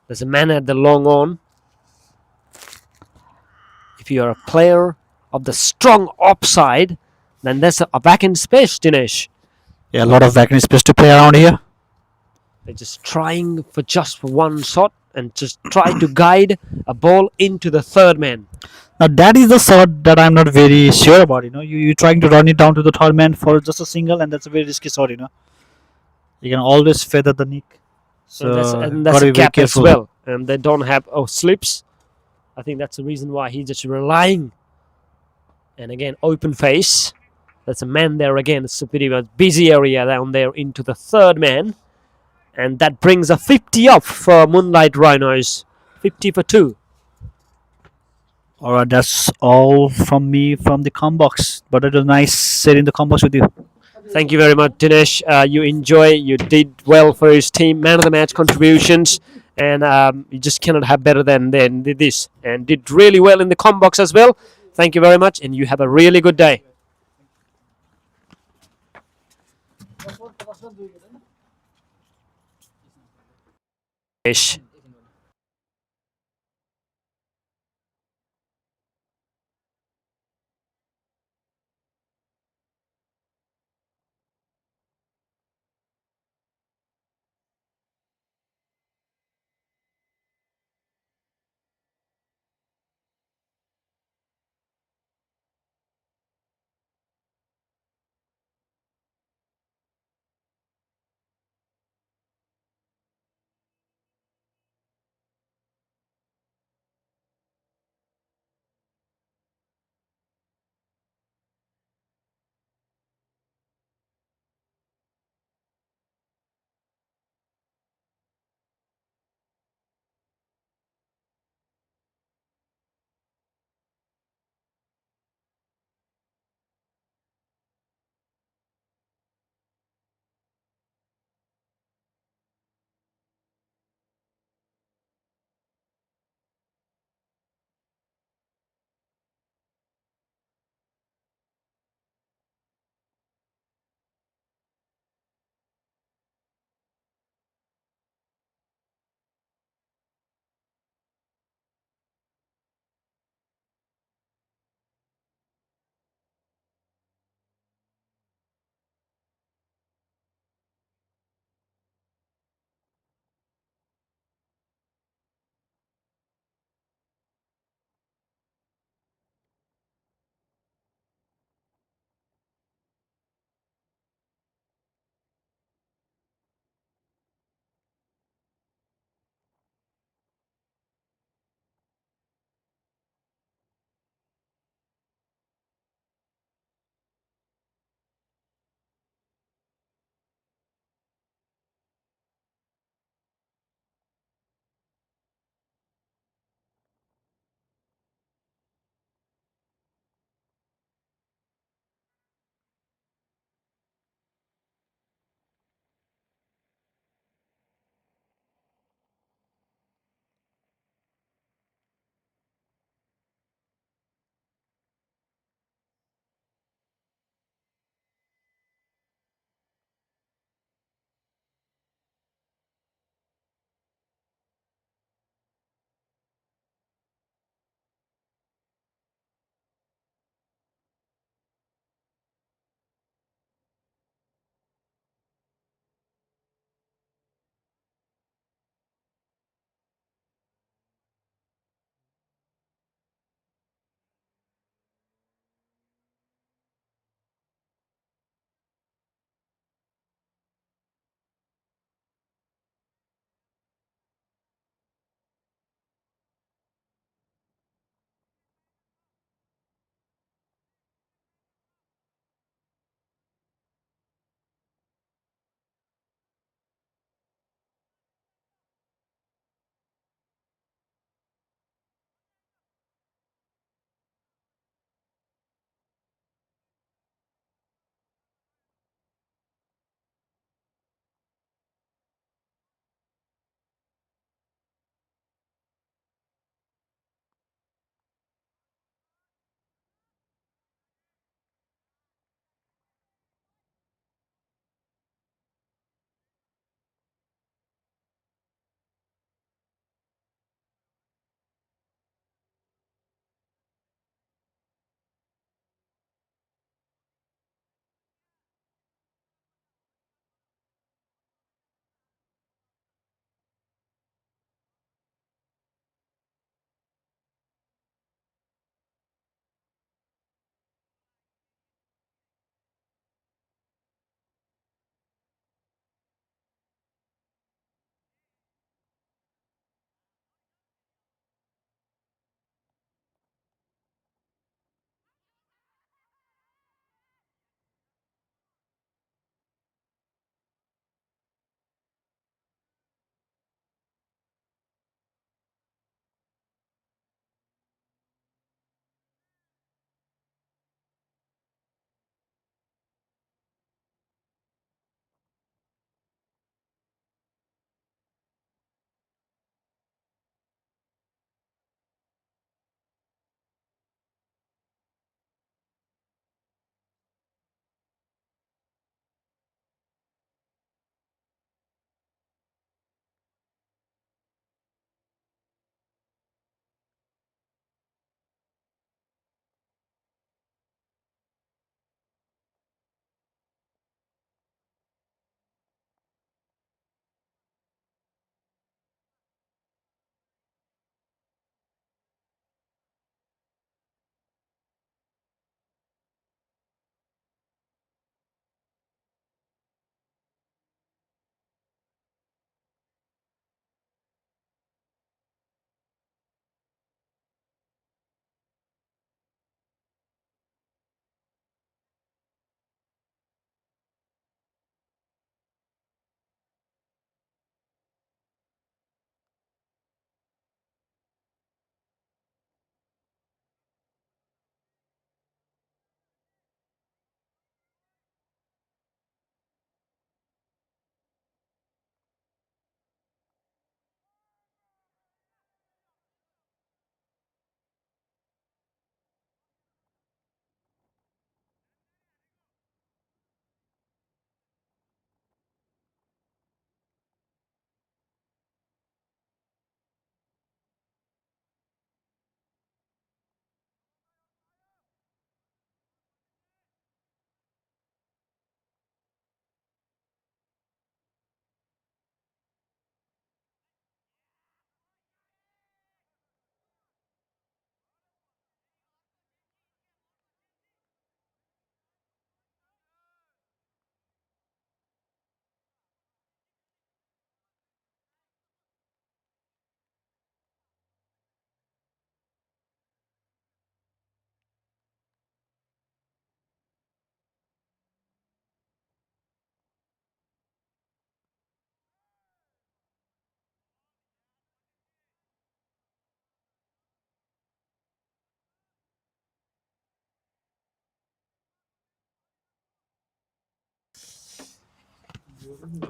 there's a man at the long on. If you're a player of the strong offside, then there's a vacant space, Dinesh. Yeah, a lot of vacant space to play around here. They're just trying for just one shot and just try to guide a ball into the third man. Now that is the shot that I'm not very sure about. You're trying to run it down to the third man for just a single, and that's a very risky shot. You can always feather the nick. So And that's gotta a be very gap as careful. well. And they don't have slips. I think that's the reason why he's just relying. And again, open face. That's a man there again. It's a pretty much busy area down there into the third man. And that brings a 50 up for Moonlight Rhinos. 50 for 2. Alright, that's all from me from the combox. But it was nice sitting the combox with you. Thank you very much, Dinesh. You did well for his team. Man of the match contributions. And you just cannot have better than this. And did really well in the combox as well. Thank you very much. And you have a really good day. Dinesh.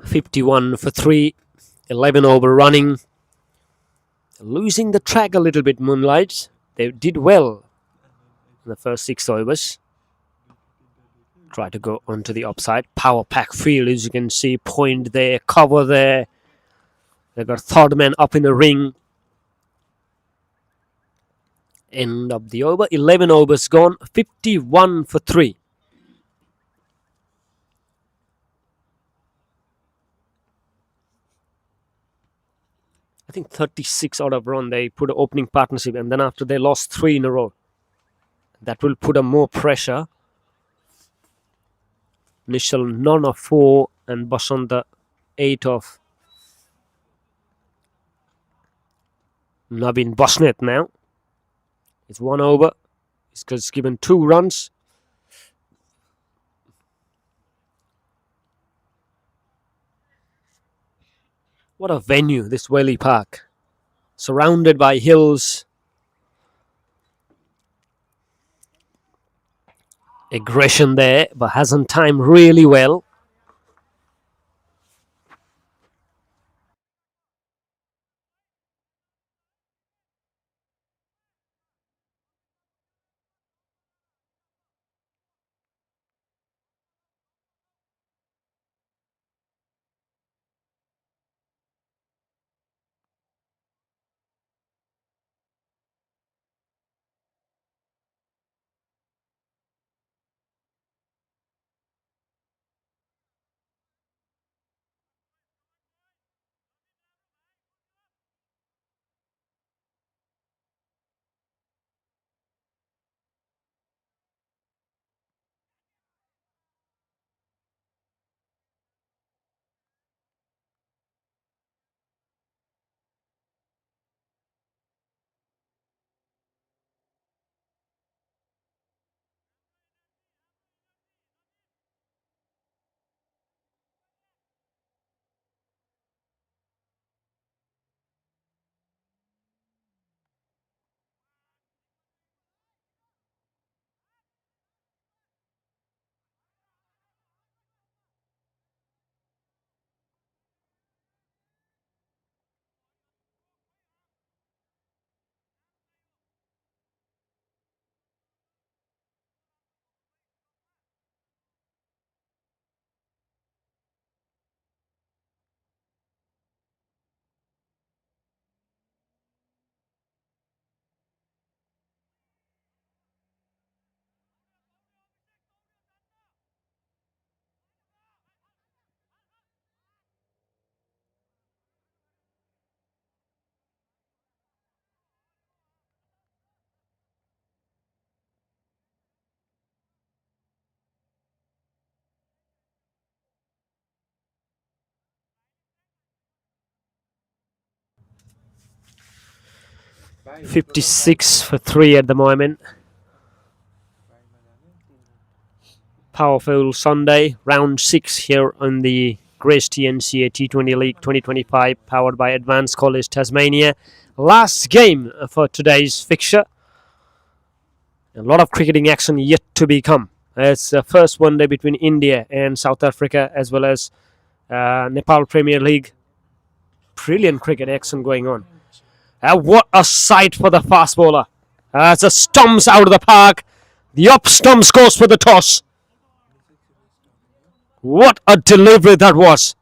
51 for 3, 11 over running. Losing the track a little bit, Moonlight. They did well in the first 6 overs. Try to go onto the upside. Power pack field, as you can see. Point there, cover there. They got third man up in the ring. End of the over. 11 overs gone. 51 for 3. I think 36 out of run. They put an opening partnership, and then after they lost 3 in a row. That will put a more pressure. Initial none of 4 and Basanta 8 of Navin Bosnet now. It's 1 over. He's given 2 runs. What a venue, this Whaley Park. Surrounded by hills. Aggression there, but hasn't timed really well. .56 for 3 at the moment. Powerful Sunday, round 6 here on the Grace TNCA T20 League 2025, powered by Advanced College Tasmania. Last game for today's fixture. A lot of cricketing action yet to become. It's the first one day between India and South Africa, as well as Nepal Premier League. Brilliant cricket action going on. What a sight for the fast bowler. It's a stumps out of the park. The up stump scores for the toss. What a delivery that was.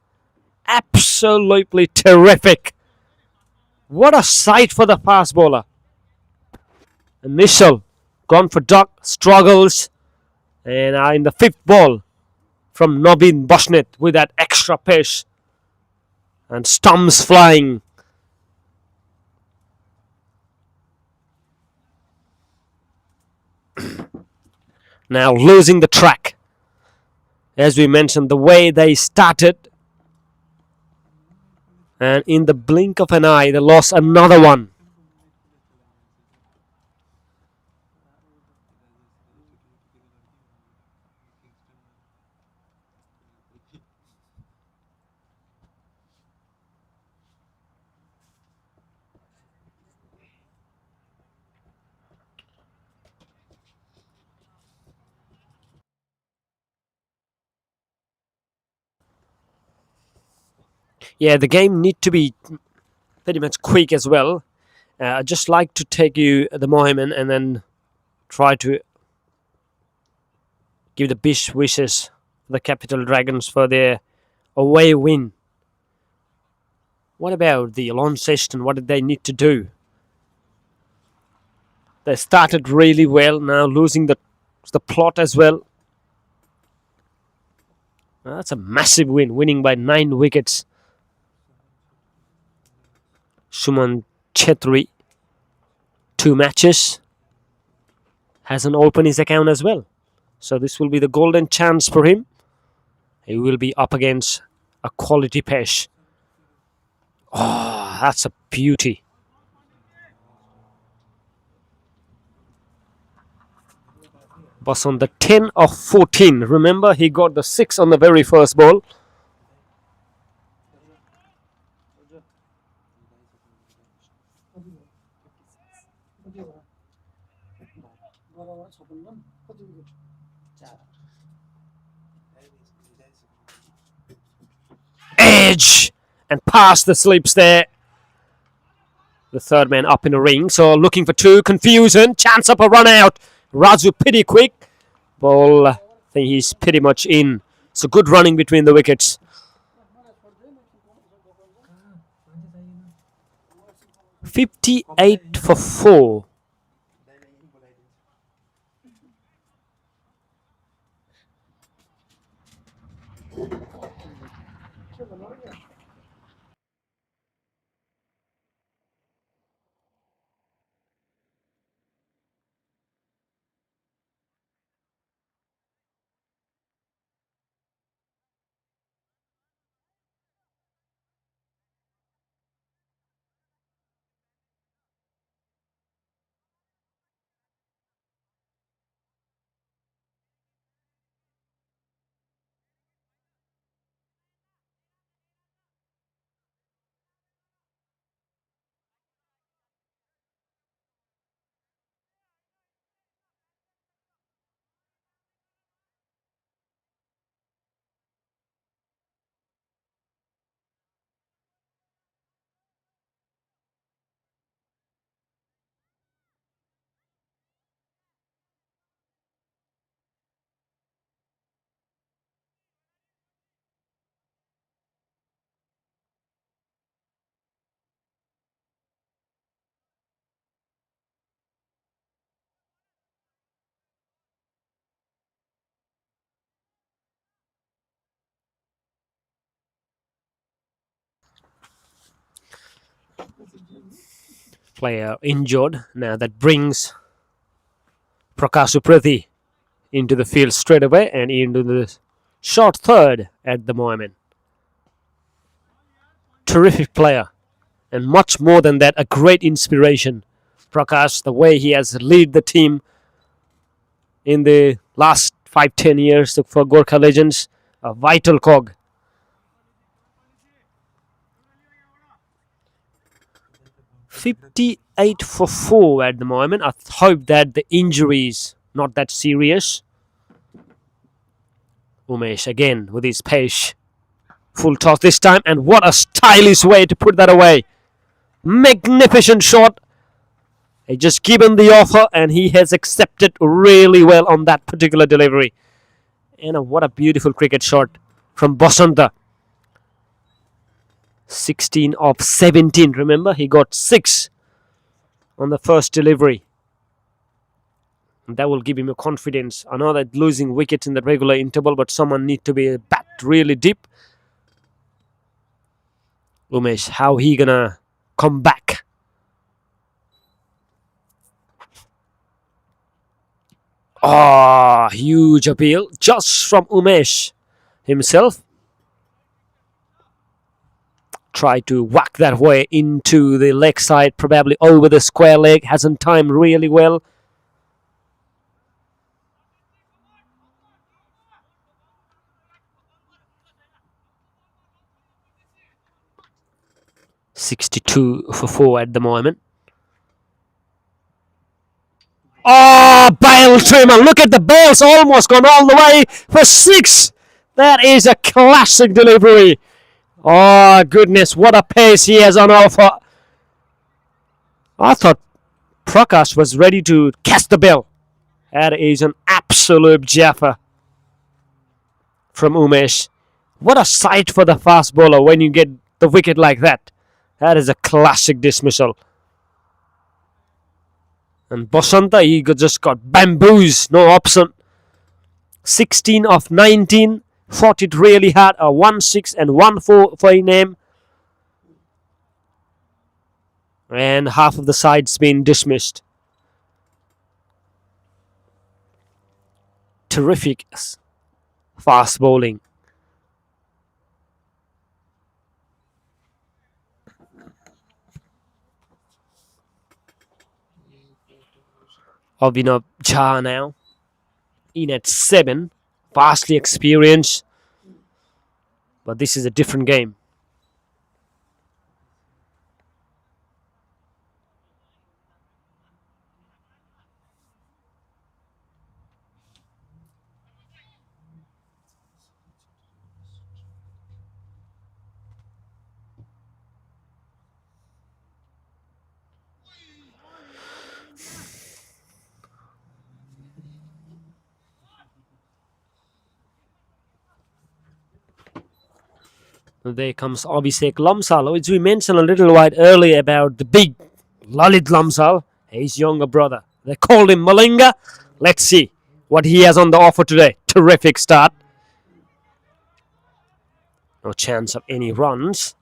Absolutely terrific. What a sight for the fast bowler. Initial, gone for duck, struggles. And in the 5th ball from Nobin Bosnet with that extra pace. And stumps flying. Now losing the track. As we mentioned, the way they started. And in the blink of an eye, they lost another one. Yeah, the game need to be pretty much quick as well. I just like to take you the moment and then try to give the best wishes for the Capital Dragons for their away win. What about the Launceston? What did they need to do? They started really well, now losing the plot as well. That's a massive win, winning by 9 wickets. Suman Chetri, 2 matches, hasn't opened his account as well. So this will be the golden chance for him. He will be up against a quality Pesh. Oh, that's a beauty. Was on the 10 of 14. Remember, he got the 6 on the very first ball. Edge and past the slips there. The third man up in the ring, so looking for 2. Confusion, chance up a run out. Raju pretty quick. Ball, I think he's pretty much in. So good running between the wickets. 58 for 4. Player injured. Now that brings Prakash Uprethi into the field straight away and into the short third at the moment. Terrific player. And much more than that, a great inspiration. Prakash, the way he has led the team in the last 5-10 years for Gurkha Legends, a vital cog. $58 for 4 at the moment. I hope that the injury is not that serious. Umesh again with his pace. Full toss this time, and what a stylish way to put that away. Magnificent shot. He just given the offer and he has accepted really well on that particular delivery. And what a beautiful cricket shot from Basanta. 16 of 17. Remember, he got 6 on the first delivery. And that will give him a confidence. I know that losing wickets in the regular interval, but someone need to be backed really deep. Umesh, how he gonna come back? Oh, huge appeal just from Umesh himself. Try to whack that way into the leg side, probably over the square leg. Hasn't timed really well. $62 for 4 at the moment. Oh, Bale Trimmer. Look at the balls, almost gone all the way for 6. That is a classic delivery. Oh, goodness, what a pace he has on offer. I thought Prakash was ready to cast the bell. That is an absolute jaffa from Umesh. What a sight for the fast bowler when you get the wicket like that. That is a classic dismissal. And Basanta, he just got bamboozled, no option. 16 of 19, fought it really hard. A 1-6 and 1-4 for him. And half of the side's been dismissed. Terrific fast bowling. Abhinav Jha now in at 7, vastly experienced, but this is a different game. There comes Abhishek Lamsal, which we mentioned a little while earlier about the big Lalit Lamsal, his younger brother. They called him Malinga. Let's see what he has on the offer today. Terrific start. No chance of any runs.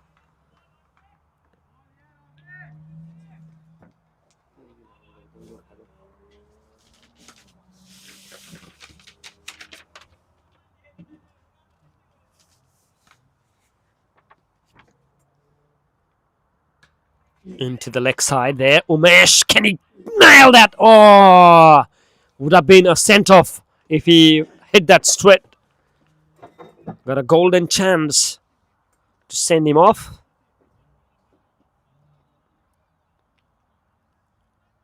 Into the leg side there. Umesh, can he nail that? Oh, would have been a sent-off if he hit that straight. Got a golden chance to send him off.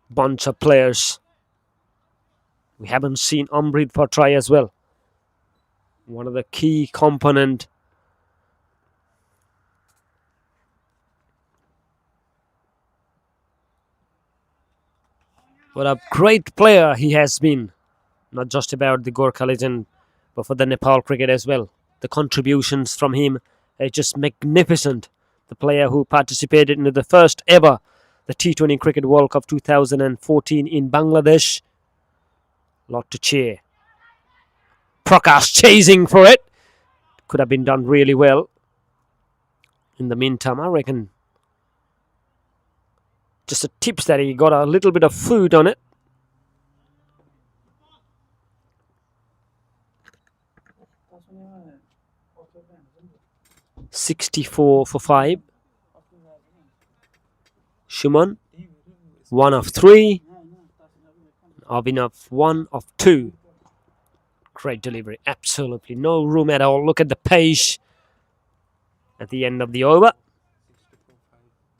Bunch of players. We haven't seen Amrit for try as well. One of the key component. What a great player he has been. Not just about the Gurkha legend, but for the Nepal cricket as well. The contributions from him are just magnificent. The player who participated in the first ever the T20 Cricket World Cup 2014 in Bangladesh. Lot to cheer. Prakash chasing for it. Could have been done really well. In the meantime, I reckon just a tips that he got a little bit of food on it. $64 for 5. Shuman, 1 of 3. Abhinav, 1 of 2. Great delivery. Absolutely no room at all. Look at the pace at the end of the over.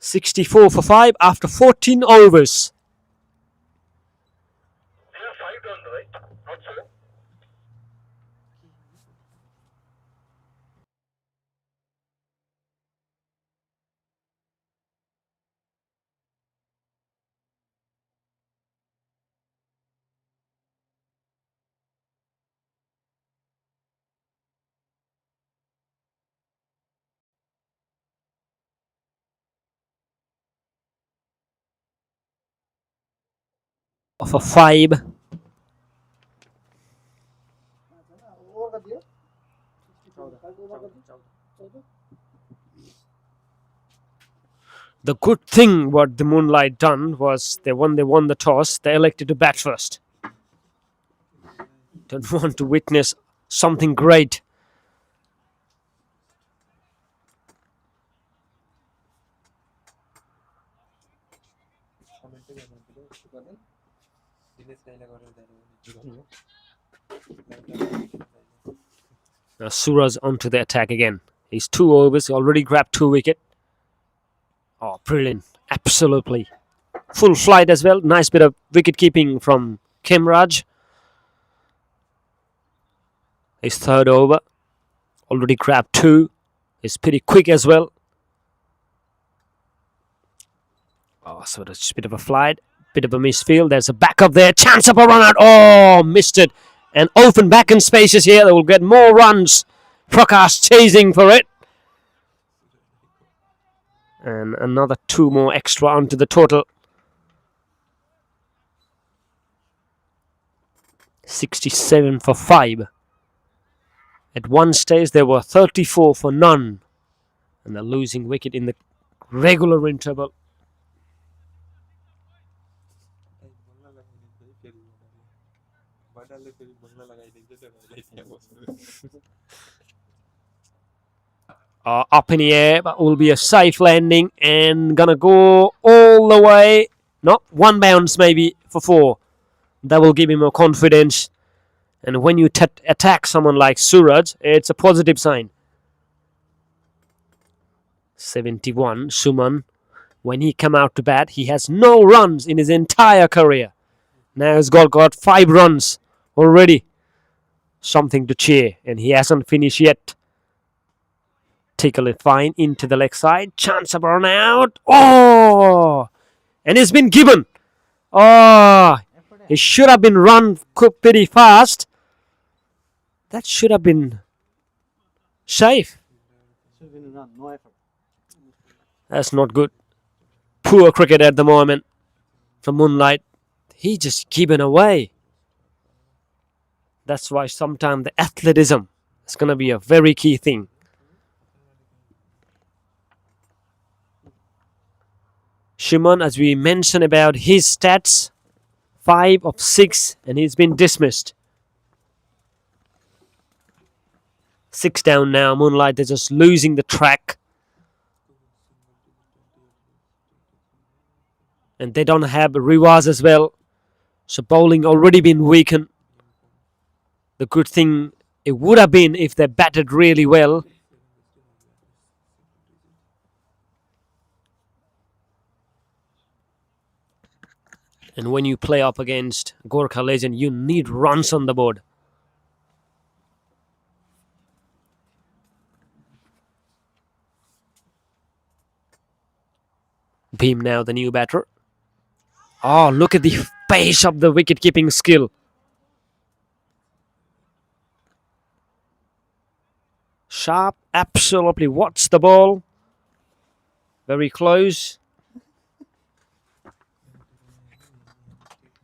64 for 5 after 14 overs. For 5. The good thing what the Moonlight done was they won the toss. They elected to bat first. Don't want to witness something great. Now Suraj onto the attack again. He's 2 overs. He already grabbed 2 wickets. Oh, brilliant. Absolutely. Full flight as well. Nice bit of wicket keeping from Kimraj. His 3rd over. Already grabbed 2. is pretty quick as well. Oh, so it's a bit of a flight, bit of a misfield. There's a backup there. Chance of a run out. Oh, missed it. And open back in spaces here. They will get more runs. Prakash chasing for it. And another 2 more extra onto the total. 67 for 5. At one stage, there were 34 for none. And the losing wicket in the regular interval. Up in the air, but will be a safe landing and gonna go all the way. No, 1 bounce maybe for 4. That will give him more confidence. And when you attack someone like Suraj, it's a positive sign. 71, Suman. When he come out to bat, he has no runs in his entire career. Now he's got 5 runs already. Something to cheer. And he hasn't finished yet. Tickle it fine into the leg side. Chance of run out. Oh! And it's been given. Oh! It should have been run pretty fast. That should have been safe. That's not good. Poor cricket at the moment from Moonlight. He just given away. That's why sometimes the athleticism is going to be a very key thing. Shimon, as we mentioned about his stats, 5 of 6 and he's been dismissed. 6 down now. Moonlight, they're just losing the track. And they don't have Riwas as well. So bowling already been weakened. The good thing it would have been if they batted really well. And when you play up against Gurkha legend, you need runs on the board. Bhim now, the new batter. Oh, look at the pace of the wicket-keeping skill. Sharp, absolutely. Watch the ball. Very close.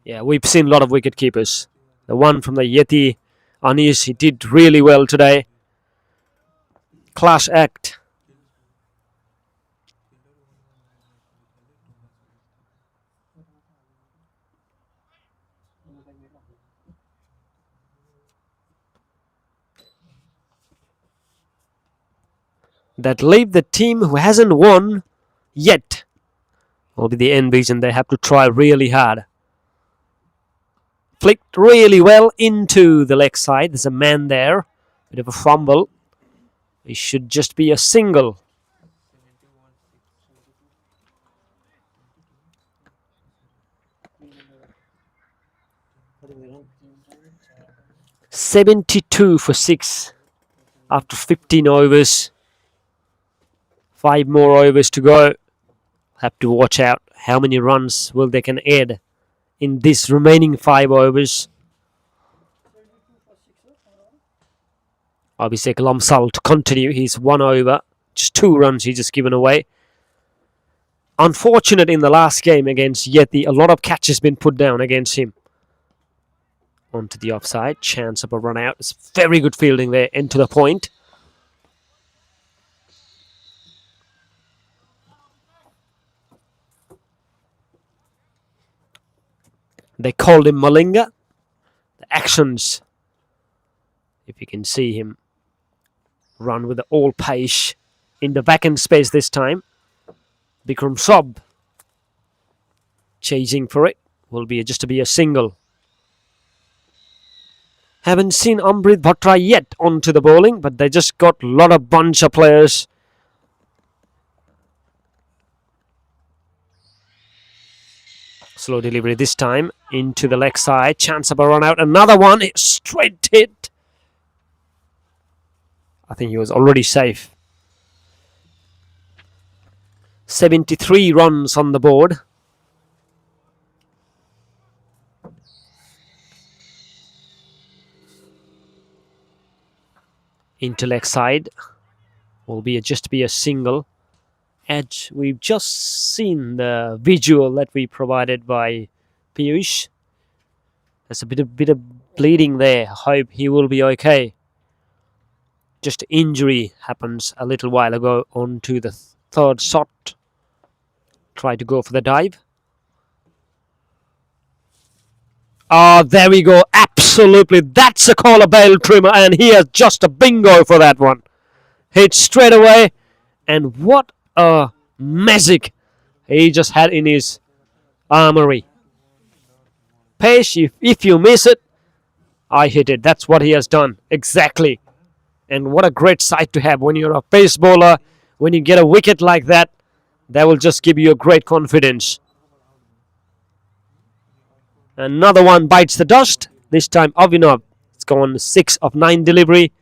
Yeah, we've seen a lot of wicket keepers. The one from the Yeti, Anis, he did really well today. Class act. That leave the team who hasn't won yet. Will be the end reason they have to try really hard. Flicked really well into the leg side. There's a man there. Bit of a fumble. It should just be a single. $72 for 6 after 15 overs. 5 more overs to go. Have to watch out how many runs will they can add in this remaining 5 overs. Abhishek Lamsal to continue. He's 1 over. Just 2 runs he just given away. Unfortunate in the last game against Yeti. A lot of catches been put down against him. Onto the offside. Chance of a run out. It's very good fielding there. Into the point. They called him Malinga. The actions, if you can see him run with the all pace in the vacant space this time. Bikram Sob chasing for it. Will be just to be a single. Haven't seen Amrit Bhatra yet onto the bowling, but they just got a lot of bunch of players. Slow delivery this time into the leg side. Chance of a run out. Another one. Straight hit. I think he was already safe. 73 runs on the board. Intellect side will be just be a single. Edge, we've just seen the visual that we provided by Piyush. There's a bit of bleeding there. Hope he will be okay. Just injury happens a little while ago onto the third shot. Try to go for the dive. Oh, there we go. Absolutely. That's a collar bail trimmer, and he has just a bingo for that one. Hit straight away. And what a magic he just had in his armory. Pace, if you miss it, I hit it. That's what he has done. Exactly. And what a great sight to have when you're a pace bowler. When you get a wicket like that, that will just give you a great confidence. Another one bites the dust. This time Avinav. It's gone 6 of 9 delivery.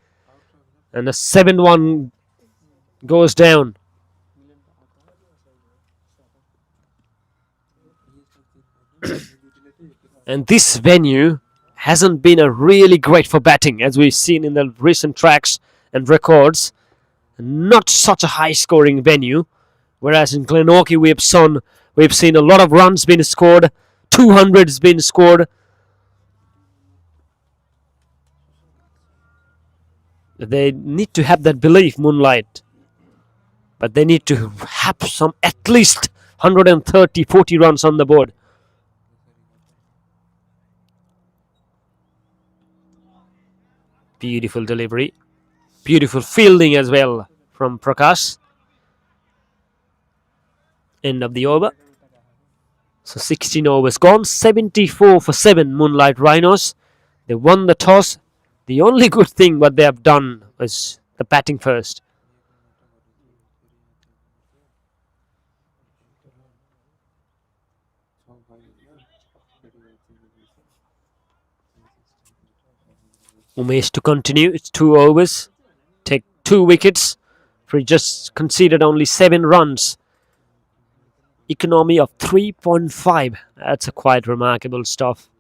And the 7th one goes down. And this venue hasn't been a really great for batting, as we've seen in the recent tracks and records. Not such a high-scoring venue. Whereas in Glenorchy we've seen a lot of runs being scored, 200s being scored. They need to have that belief, Moonlight. But they need to have some at least 130, 40 runs on the board. Beautiful delivery. Beautiful fielding as well from Prakash. End of the over. So 16 overs gone. 74 for 7 Moonlight Rhinos. They won the toss. The only good thing what they have done was the batting first. Umesh to continue. It's 2 overs. Take 2 wickets. For he just conceded only 7 runs. Economy of 3.5. That's a quite remarkable stuff.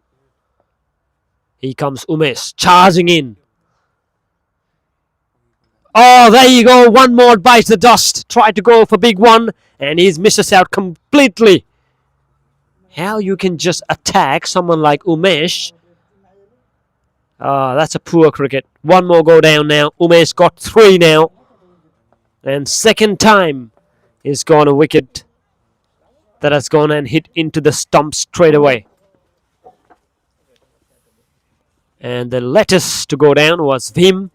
Here comes Umesh charging in. Oh, there you go. One more bites the dust. Tried to go for big one. And he misses out completely. How you can just attack someone like Umesh. That's a poor cricket. One more go down now. Umesh got 3 now. And second time he's gone a wicket that has gone and hit into the stump straight away. And the latest to go down was Vim.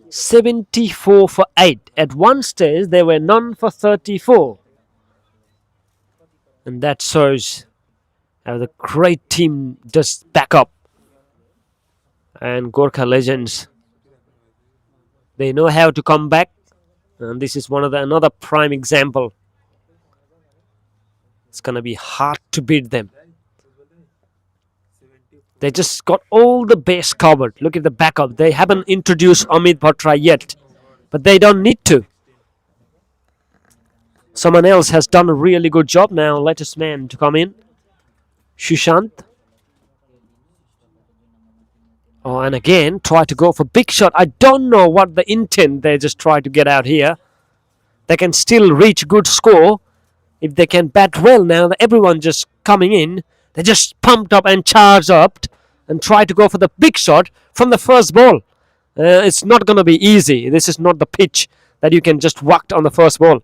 $74 for 8. At one stage, there were none for 34. And that shows how the great team does back up. And Gurkha legends, they know how to come back. And this is another prime example. It's going to be hard to beat them. They just got all the base covered. Look at the backup. They haven't introduced Amit Bhatra yet. But they don't need to. Someone else has done a really good job now. Latest man to come in. Shushant. Oh, and again, try to go for big shot. I don't know what the intent they just try to get out here. They can still reach good score if they can bat well. Now everyone just coming in. They just pumped up and charged up and try to go for the big shot from the first ball. It's not going to be easy. This is not the pitch that you can just whack on the first ball.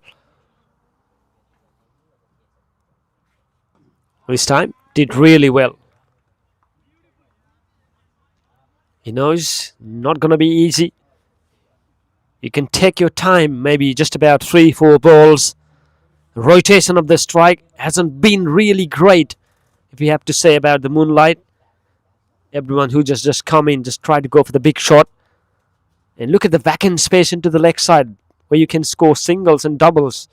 This time, did really well. He knows not going to be easy. You can take your time, maybe just about 3-4 balls. The rotation of the strike hasn't been really great. If you have to say about the Moonlight, everyone who just come in, just try to go for the big shot. And look at the vacant space into the leg side where you can score singles and doubles.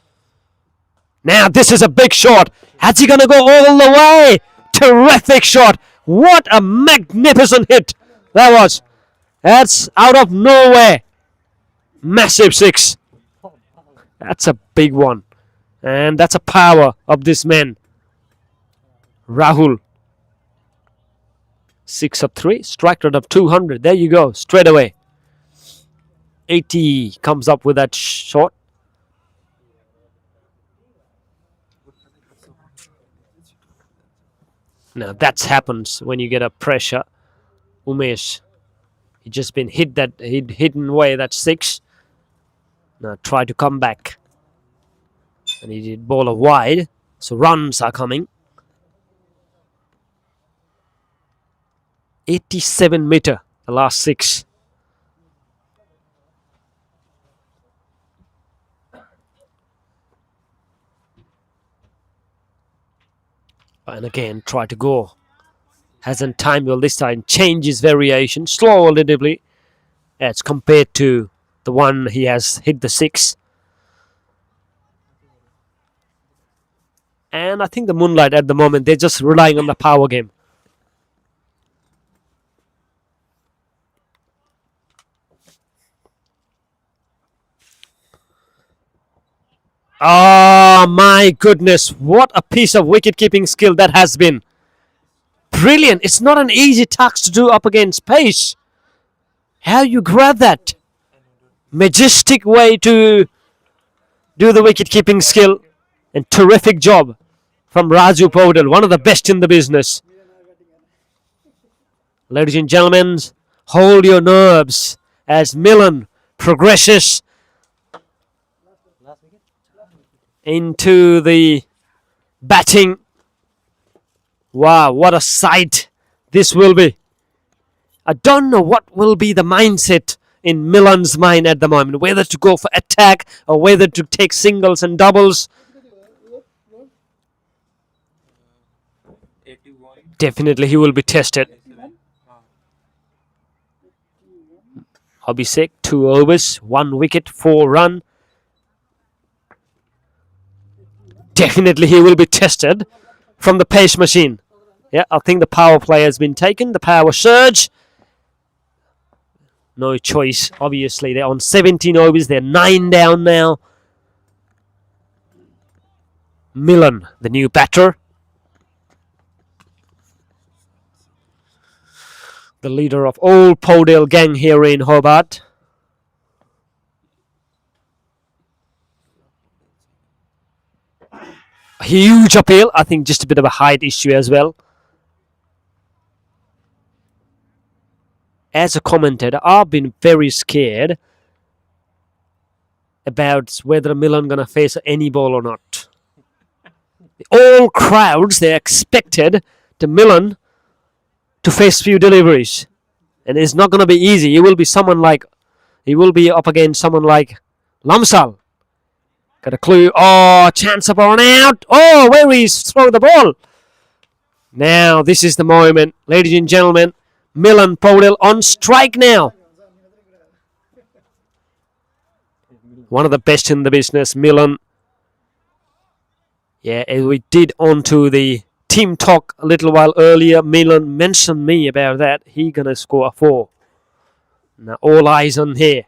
Now this is a big shot. Has he going to go all the way? Terrific shot. What a magnificent hit that was. That's out of nowhere. Massive six. That's a big one. And that's a power of this man. Rahul. 6 of 3. Strike rate of 200. There you go. Straight away. 80 comes up with that shot. Now that happens when you get a pressure. Umesh, he just been hit that hidden away that 6. Now try to come back. And he did ball a wide. So runs are coming. 87 meter, the last 6. And again, try to go. Hasn't time well this time. Changes variation. Slow a little bit as compared to the one he has hit the 6. And I think the Moonlight at the moment, they're just relying on the power game. Oh my goodness, what a piece of wicket-keeping skill that has been. Brilliant. It's not an easy task to do up against pace. How you grab that? Majestic way to do the wicket-keeping skill. And terrific job from Raju Paudel, one of the best in the business. Ladies and gentlemen, hold your nerves as Milan progresses into the batting. Wow, what a sight this will be. I don't know what will be the mindset in Milan's mind at the moment, whether to go for attack or whether to take singles and doubles. Definitely he will be tested. Abhishek, 2 overs, 1 wicket, 4 run. Definitely he will be tested from the pace machine. Yeah, I think the power play has been taken. The power surge. No choice, obviously. They're on 17 overs. They're 9 down now. Milan, the new batter. The leader of old Podale gang here in Hobart. A huge appeal. I think just a bit of a height issue as well. As a commentator, I've been very scared about whether Milan going to face any ball or not. All crowds, they expected the Milan to face few deliveries. And it's not going to be easy. He will be up against someone like Lamsal. Got a clue. Oh, chance of an out. Oh, where he's throw the ball. Now, this is the moment, ladies and gentlemen. Milan Podel on strike now. One of the best in the business, Milan. Yeah, we did onto the team talk a little while earlier. Milan mentioned me about that. He gonna score a 4. Now all eyes on here.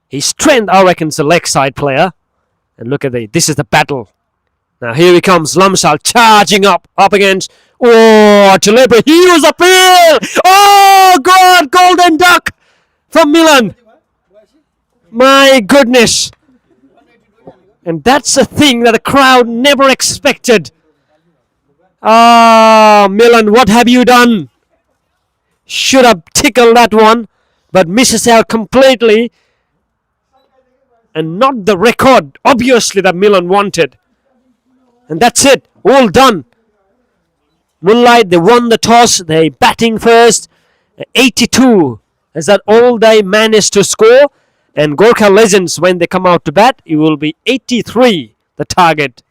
His strength, I reckon, is a leg side player. And look at this is the battle. Now here he comes, Lamsal charging up against. Oh, deliberate. He was appeal. Oh God, golden duck from Milan. My goodness. And that's a thing that the crowd never expected. Ah, Milan, what have you done? Should have tickled that one, but misses out completely. And not the record, obviously, that Milan wanted. And that's it. All done. Moonlight, they won the toss. They batting first. 82. Is that all they managed to score? And Gurkha Legends, when they come out to bat, it will be 83, the target.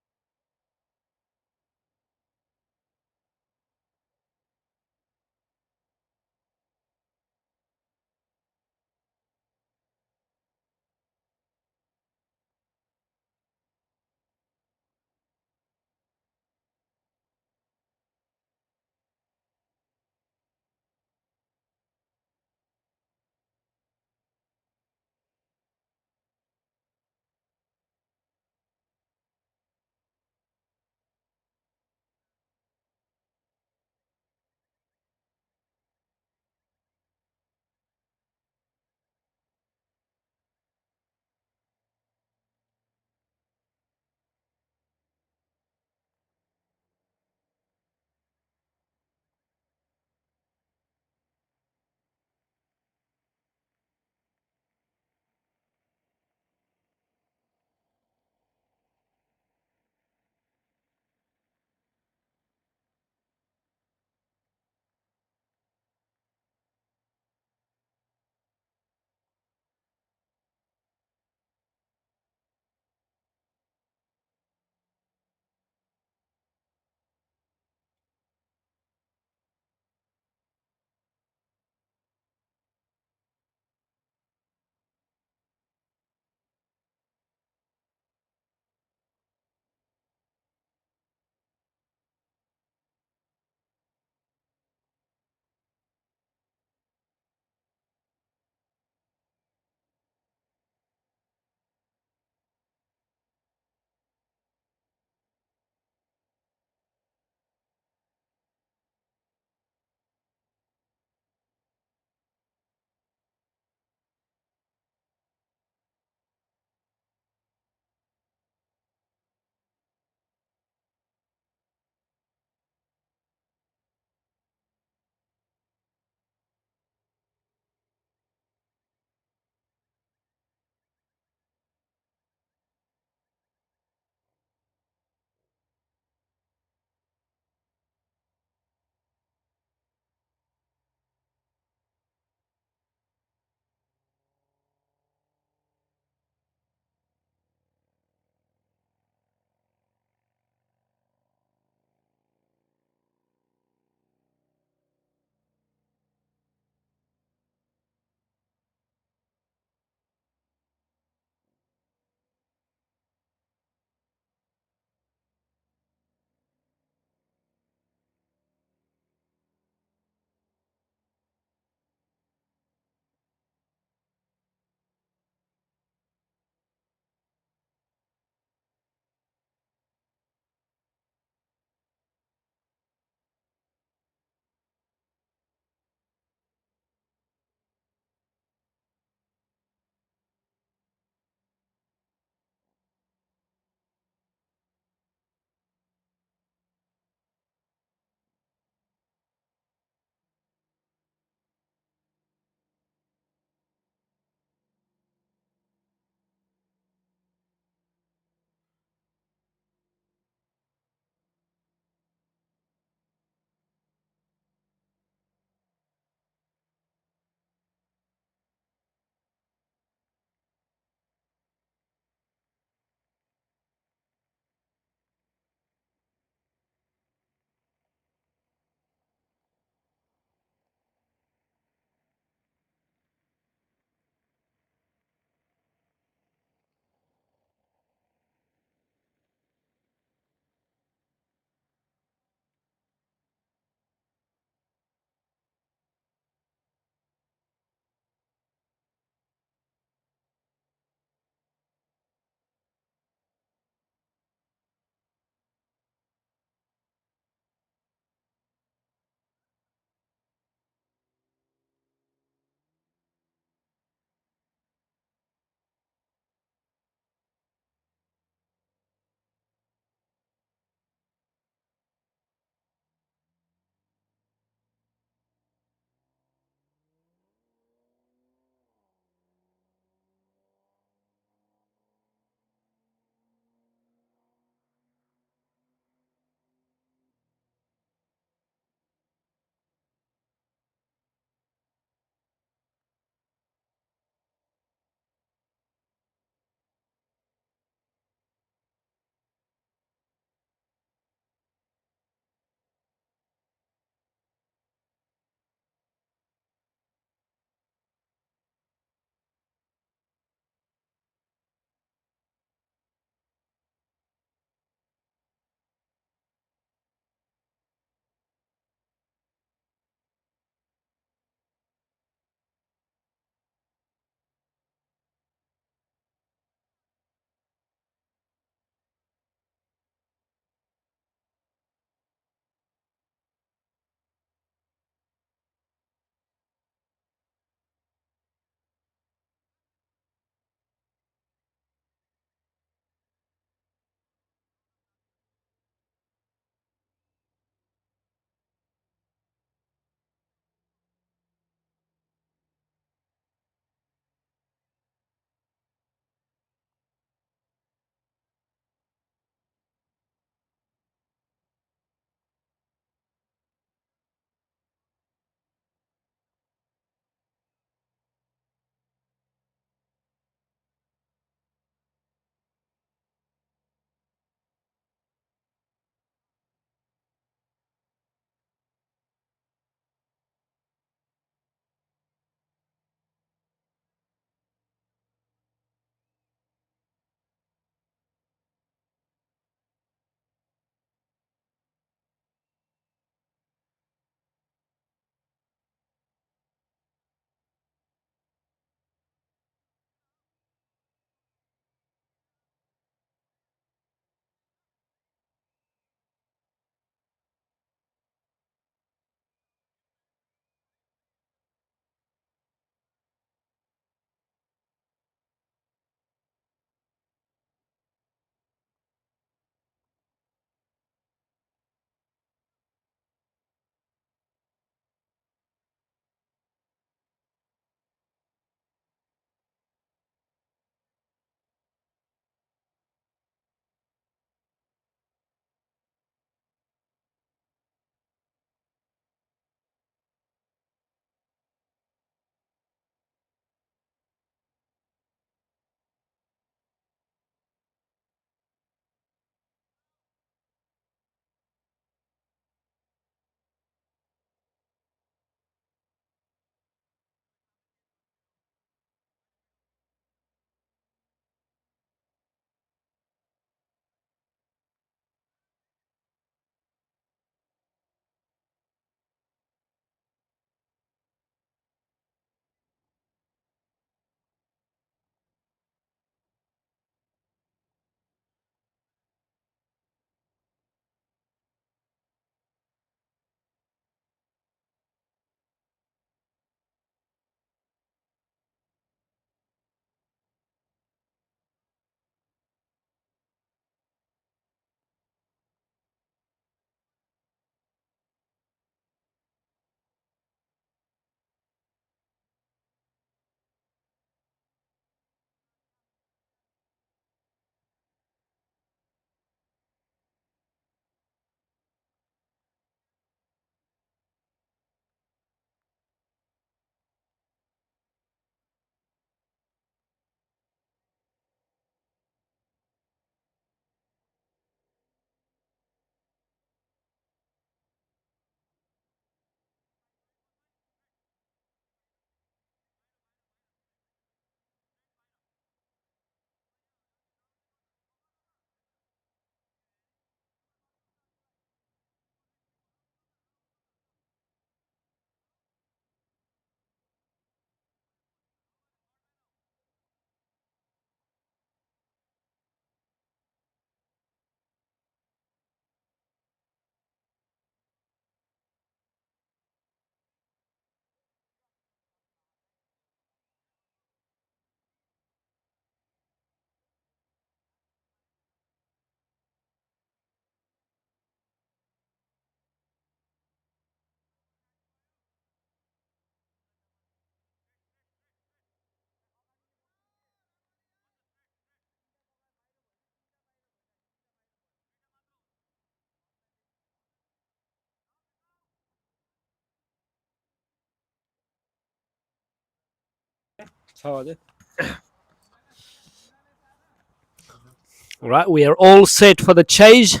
Right, we are all set for the chase.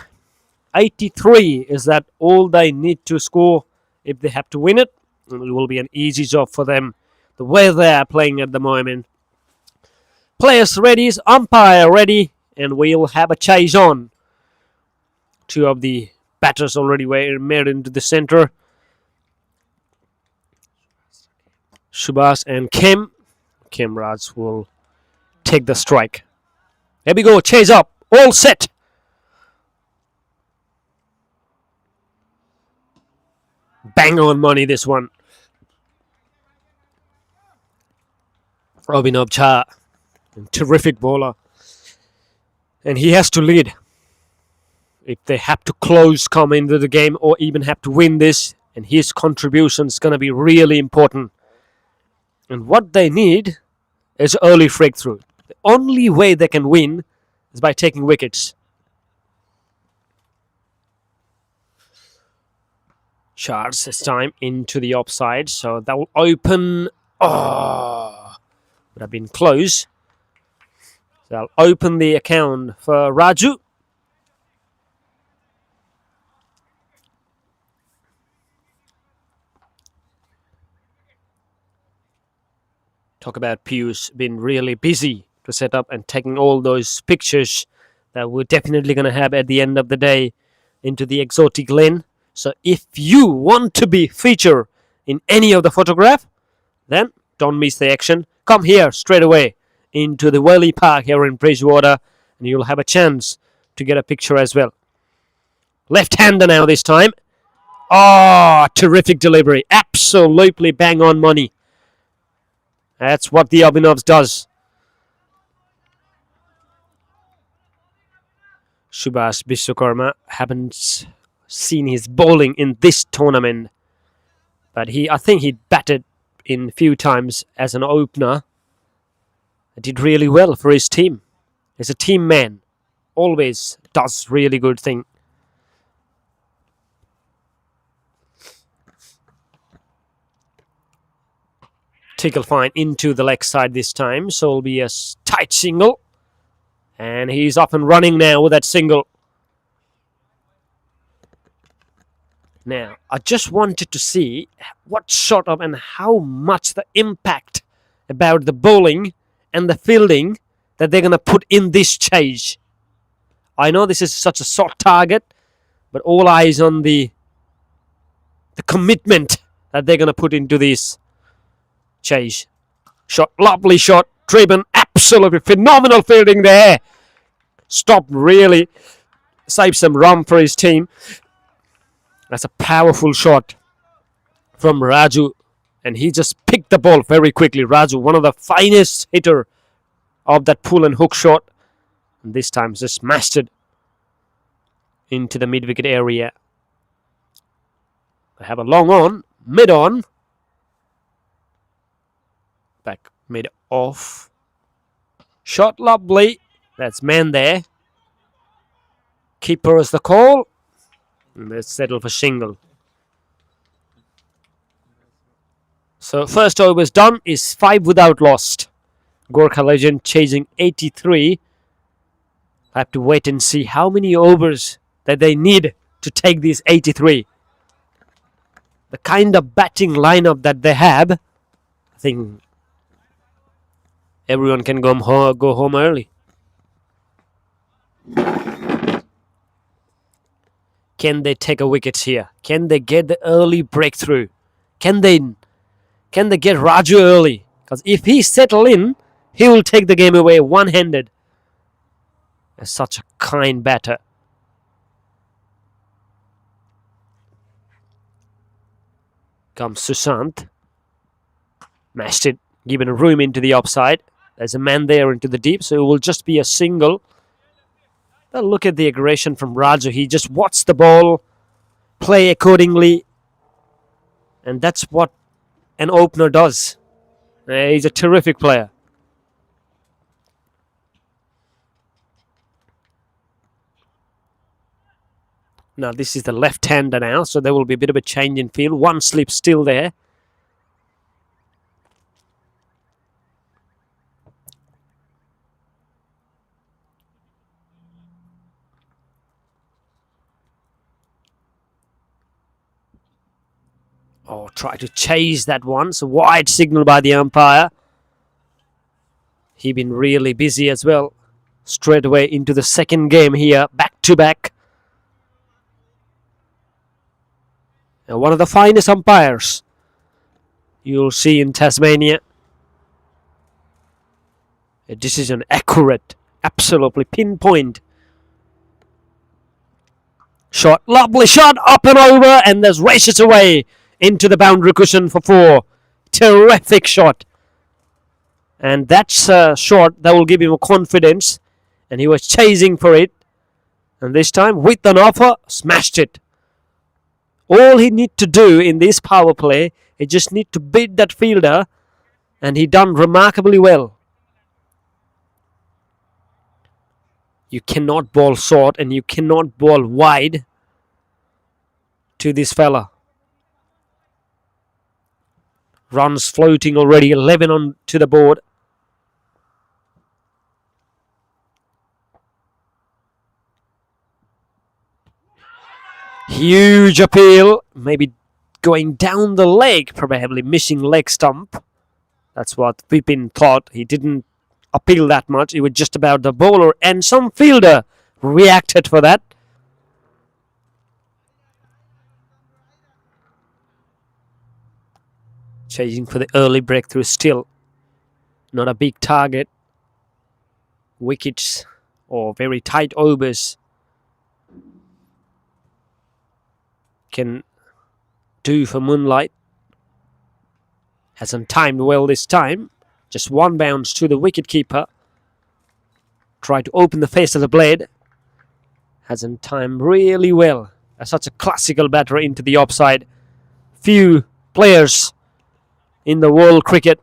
83, is that all they need to score if they have to win it? It will be an easy job for them the way they are playing at the moment. Players ready, umpire ready, and we'll have a chase on. Two of the batters already were made into the center. Subhas and Kim. Kim Raj will take the strike. Here we go, chase up, all set. Bang on money, this one. Abhinav Jha, terrific bowler. And he has to lead. If they have to come into the game or even have to win this, and his contribution is going to be really important. And what they need is early breakthrough. The only way they can win is by taking wickets. Charge this time into the offside, so that will open. Oh, would have been close. So I'll open the account for Raju. Talk about Pius being really busy to set up and taking all those pictures that we're definitely going to have at the end of the day into the exotic lane. So if you want to be featured in any of the photograph, then don't miss the action. Come here straight away into the Whaley Park here in Bridgewater, and you'll have a chance to get a picture as well. Left-hander now this time. Oh, terrific delivery. Absolutely bang on money. That's what the Abhinavs does. Subhas Vishwakarma haven't seen his bowling in this tournament, but I think he batted in a few times as an opener. He did really well for his team. He's a team man. Always does really good thing. Tickle fine into the leg side this time, so it'll be a tight single. And he's up and running now with that single. Now, I just wanted to see what sort of and how much the impact about the bowling and the fielding that they're going to put in this chase. I know this is such a soft target, but all eyes on the commitment that they're going to put into this chase. Shot, lovely shot, driven, absolutely phenomenal fielding there. Stopped really, saved some run for his team. That's a powerful shot from Raju, and he just picked the ball very quickly. Raju, one of the finest hitter of that pull and hook shot, and this time just smashed it into the mid-wicket area. They have a long on, mid on, back mid off. Shot lovely. That's man there. Keeper is the call. And let's settle for single. So first over is done. Is 5 without lost. Gurkha legend chasing 83. I have to wait and see how many overs that they need to take these 83. The kind of batting lineup that they have, I think everyone can go home early. Can they take a wicket here? Can they get the early breakthrough? Can they get Raju early? Because if he settle in, he will take the game away one-handed. As such a kind batter. Comes Sushant. Mashed it, given room into the offside. There's a man there into the deep, so it will just be a single. But look at the aggression from Raju. He just watched the ball, play accordingly, and that's what an opener does. He's a terrific player. Now this is the left-hander now, so there will be a bit of a change in field. One slip still there. Oh, try to chase that one. So wide signal by the umpire. He been really busy as well. Straight away into the second game here, back to back. And one of the finest umpires you'll see in Tasmania. A decision accurate, absolutely pinpoint. Shot, lovely shot, up and over, and there's races away into the boundary cushion for 4. Terrific shot. And that's a shot that will give him confidence. And he was chasing for it. And this time, with an offer, smashed it. All he need to do in this power play, he just need to beat that fielder. And he done remarkably well. You cannot bowl short and you cannot bowl wide to this fella. Runs floating already, 11 on to the board. Huge appeal, maybe going down the leg, probably missing leg stump. That's what Vipin thought. He didn't appeal that much. It was just about the bowler, and some fielder reacted for that. Chasing for the early breakthrough still. Not a big target. Wickets or very tight overs can do for Moonlight. Hasn't timed well this time. Just one bounce to the wicketkeeper. Try to open the face of the blade. Hasn't timed really well. As such a classical batter into the offside. Few players in the world cricket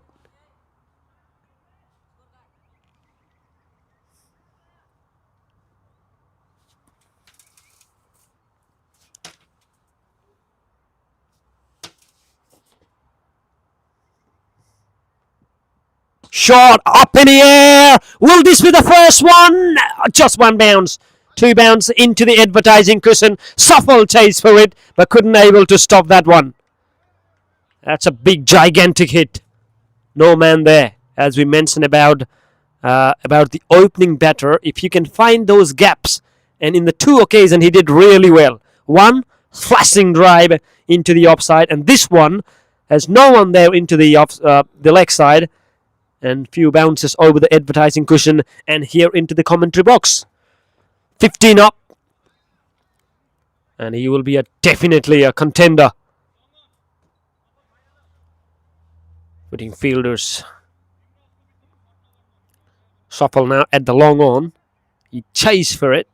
shot up in the air. Will this be the first one? Just one bounce. 2 bounce into the advertising cushion. Shuffle chase for it, but couldn't able to stop that one. That's a big, gigantic hit. No man there. As we mentioned about the opening batter, if you can find those gaps, and in the 2 occasions he did really well. One, flashing drive into the offside, and this one has no one there into the leg side. And few bounces over the advertising cushion and here into the commentary box. 15 up. And he will be definitely a contender. Putting fielders. Shuffle now at the long on. He chased for it,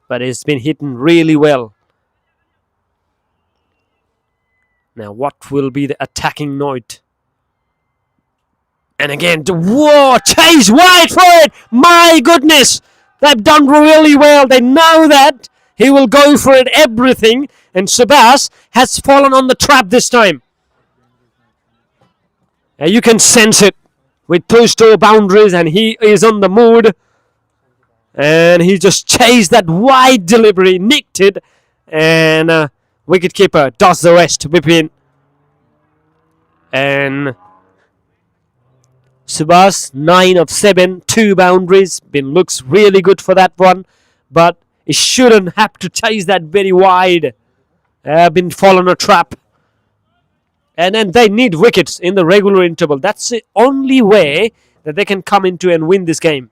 but it's been hidden really well. Now what will be the attacking note? And again, whoa, chase wide for it. My goodness, they've done really well. They know that he will go for it, everything. And Subhas has fallen on the trap this time. You can sense it with 2 boundaries, and he is on the mood. And he just chased that wide delivery, nicked it, and wicketkeeper does the rest. Vipin. And Subhas, 9 of 7, 2 boundaries. Looks really good for that one. But he shouldn't have to chase that very wide. Been fallen a trap. And then they need wickets in the regular interval. That's the only way that they can come into and win this game.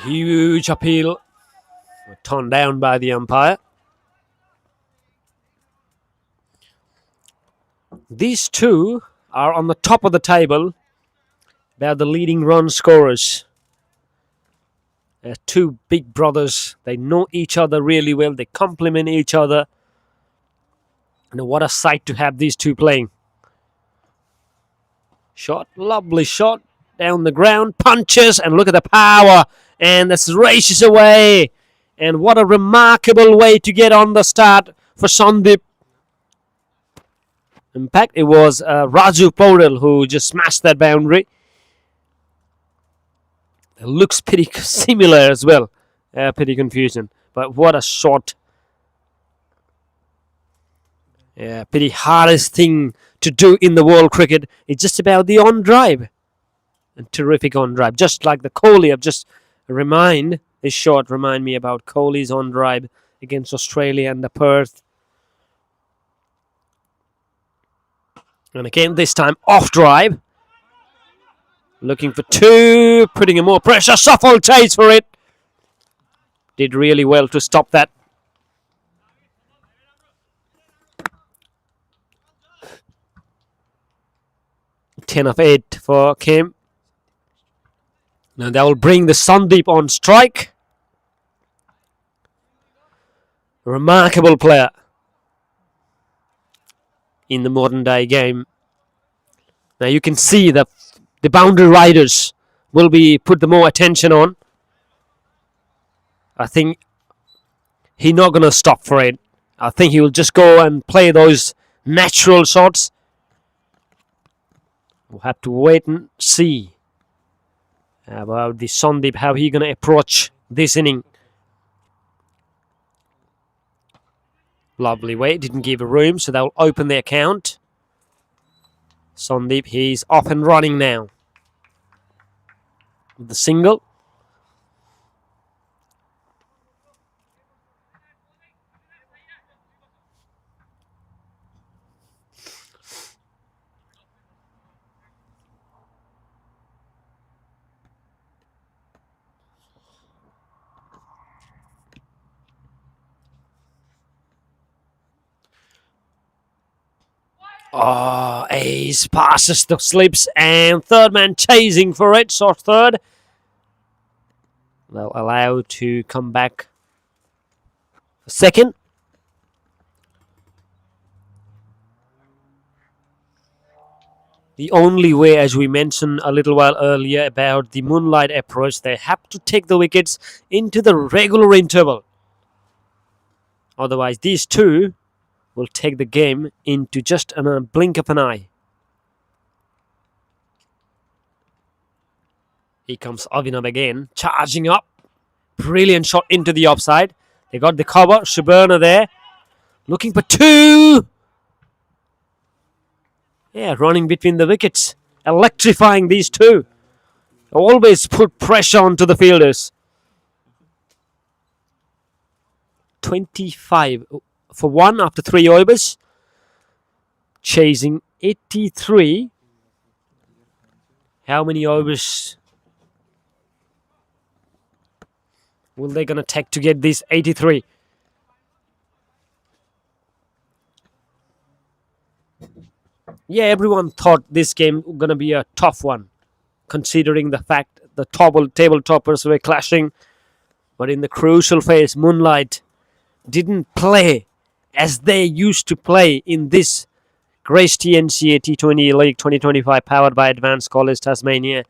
Huge appeal. Turned down by the umpire. These 2 are on the top of the table. They are the leading run scorers. Two big brothers. They know each other really well. They complement each other. And what a sight to have these two playing. Shot, lovely shot down the ground, punches, and look at the power. And this races away. And what a remarkable way to get on the start for Sandeep. In fact, it was Raju Paudel who just smashed that boundary. It looks pretty similar as well. Pretty confusion. But what a shot. Yeah, pretty hardest thing to do in the world cricket. It's just about the on drive. A terrific on drive. Just like the Kohli. This shot remind me about Kohli's on drive against Australia and the Perth. And again, this time off drive. Looking for two, putting in more pressure. Shuffle chase for it. Did really well to stop that. Ten of 8 for Kim. Now that will bring the Sandeep on strike. Remarkable player in the modern day game. Now you can see that the boundary riders will be put the more attention on. I think he's not going to stop for it. I think he will just go and play those natural shots. We'll have to wait and see about the Sandeep, how he's going to approach this inning. Lovely way, didn't give a room, so they'll open the account. Sandeep, he's off and running now. With the single. Oh, ace passes the slips and third man chasing for it. Short third. They'll allow to come back for second. The only way, as we mentioned a little while earlier about the Moonlight approach, they have to take the wickets into the regular interval. Otherwise, these two will take the game into just a blink of an eye. Here comes Avinav again, charging up. Brilliant shot into the offside. They got the cover. Subarna there. Looking for two. Yeah, running between the wickets. Electrifying these two. Always put pressure onto the fielders. 25 for 1 after 3 overs. Chasing 83. How many overs will they going to take to get this 83? Yeah, everyone thought this game was going to be a tough one, considering the fact the table toppers were clashing. But in the crucial phase, Moonlight didn't play as they used to play in this great TNCA T20 League 2025 powered by Advanced College Tasmania.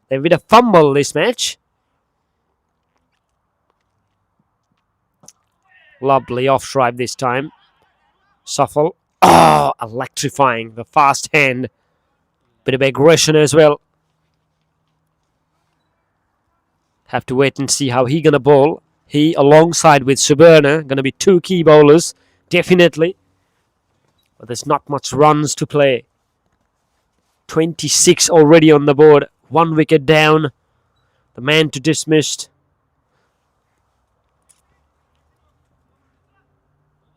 They with a fumble this match. Lovely off drive this time. Shuffle. Oh, electrifying. The fast hand. Bit of aggression as well. Have to wait and see how he gonna bowl. He alongside with Subarna gonna be two key bowlers. Definitely. But there's not much runs to play. 26 already on the board. 1 wicket down. The man to dismissed.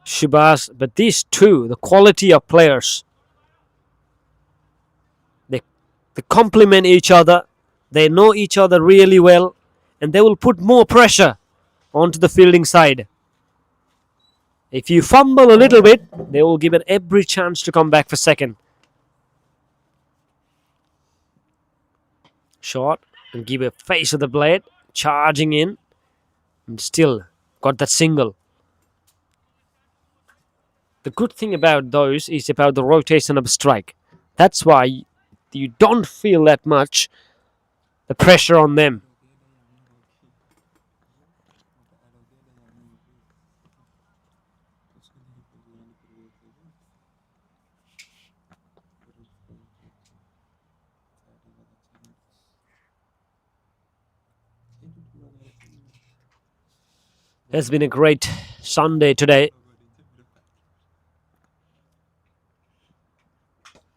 Shibas, but these two, the quality of players, they complement each other, they know each other really well, and they will put more pressure onto the fielding side. If you fumble a little bit, they will give it every chance to come back for second. Shot and give a face of the blade, charging in, and still got that single. The good thing about those is about the rotation of strike. That's why you don't feel that much the pressure on them. It's been a great Sunday today.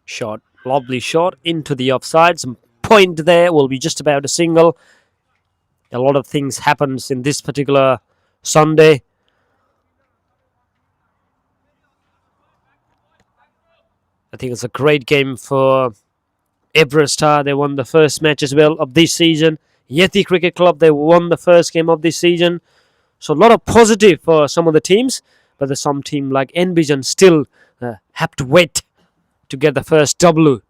Shot, lovely shot into the offside. Some point there will be just about a single. A lot of things happens in this particular Sunday. I think it's a great game for Everest. They won the first match as well of this season. Yeti Cricket Club, they won the first game of this season. So a lot of positive for some of the teams, but there's some team like Envision still have to wait to get the first W.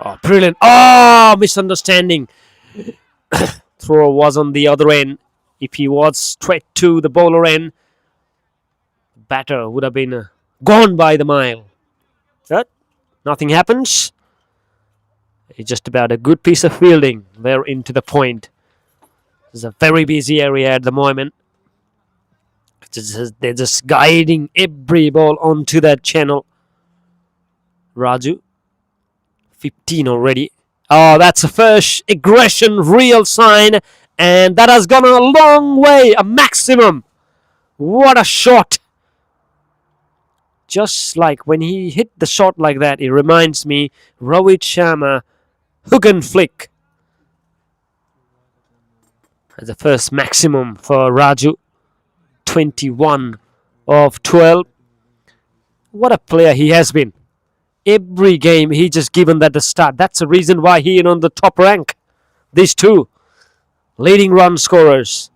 Oh, brilliant. Oh, misunderstanding. Thrower was on the other end. If he was straight to the bowler end, batter would have been gone by the mile. But nothing happens. It's just about a good piece of fielding. They're into the point. It's a very busy area at the moment. They're just guiding every ball onto that channel. Raju, 15 already. Oh, that's a first aggression, real sign. And that has gone a long way, a maximum. What a shot. Just like when he hit the shot like that, it reminds me Rohit Sharma hook and flick. That's the first maximum for Raju. 21 of 12. What a player he has been. Every game he just given that the start. That's the reason why he is on the top rank. These two leading run scorers.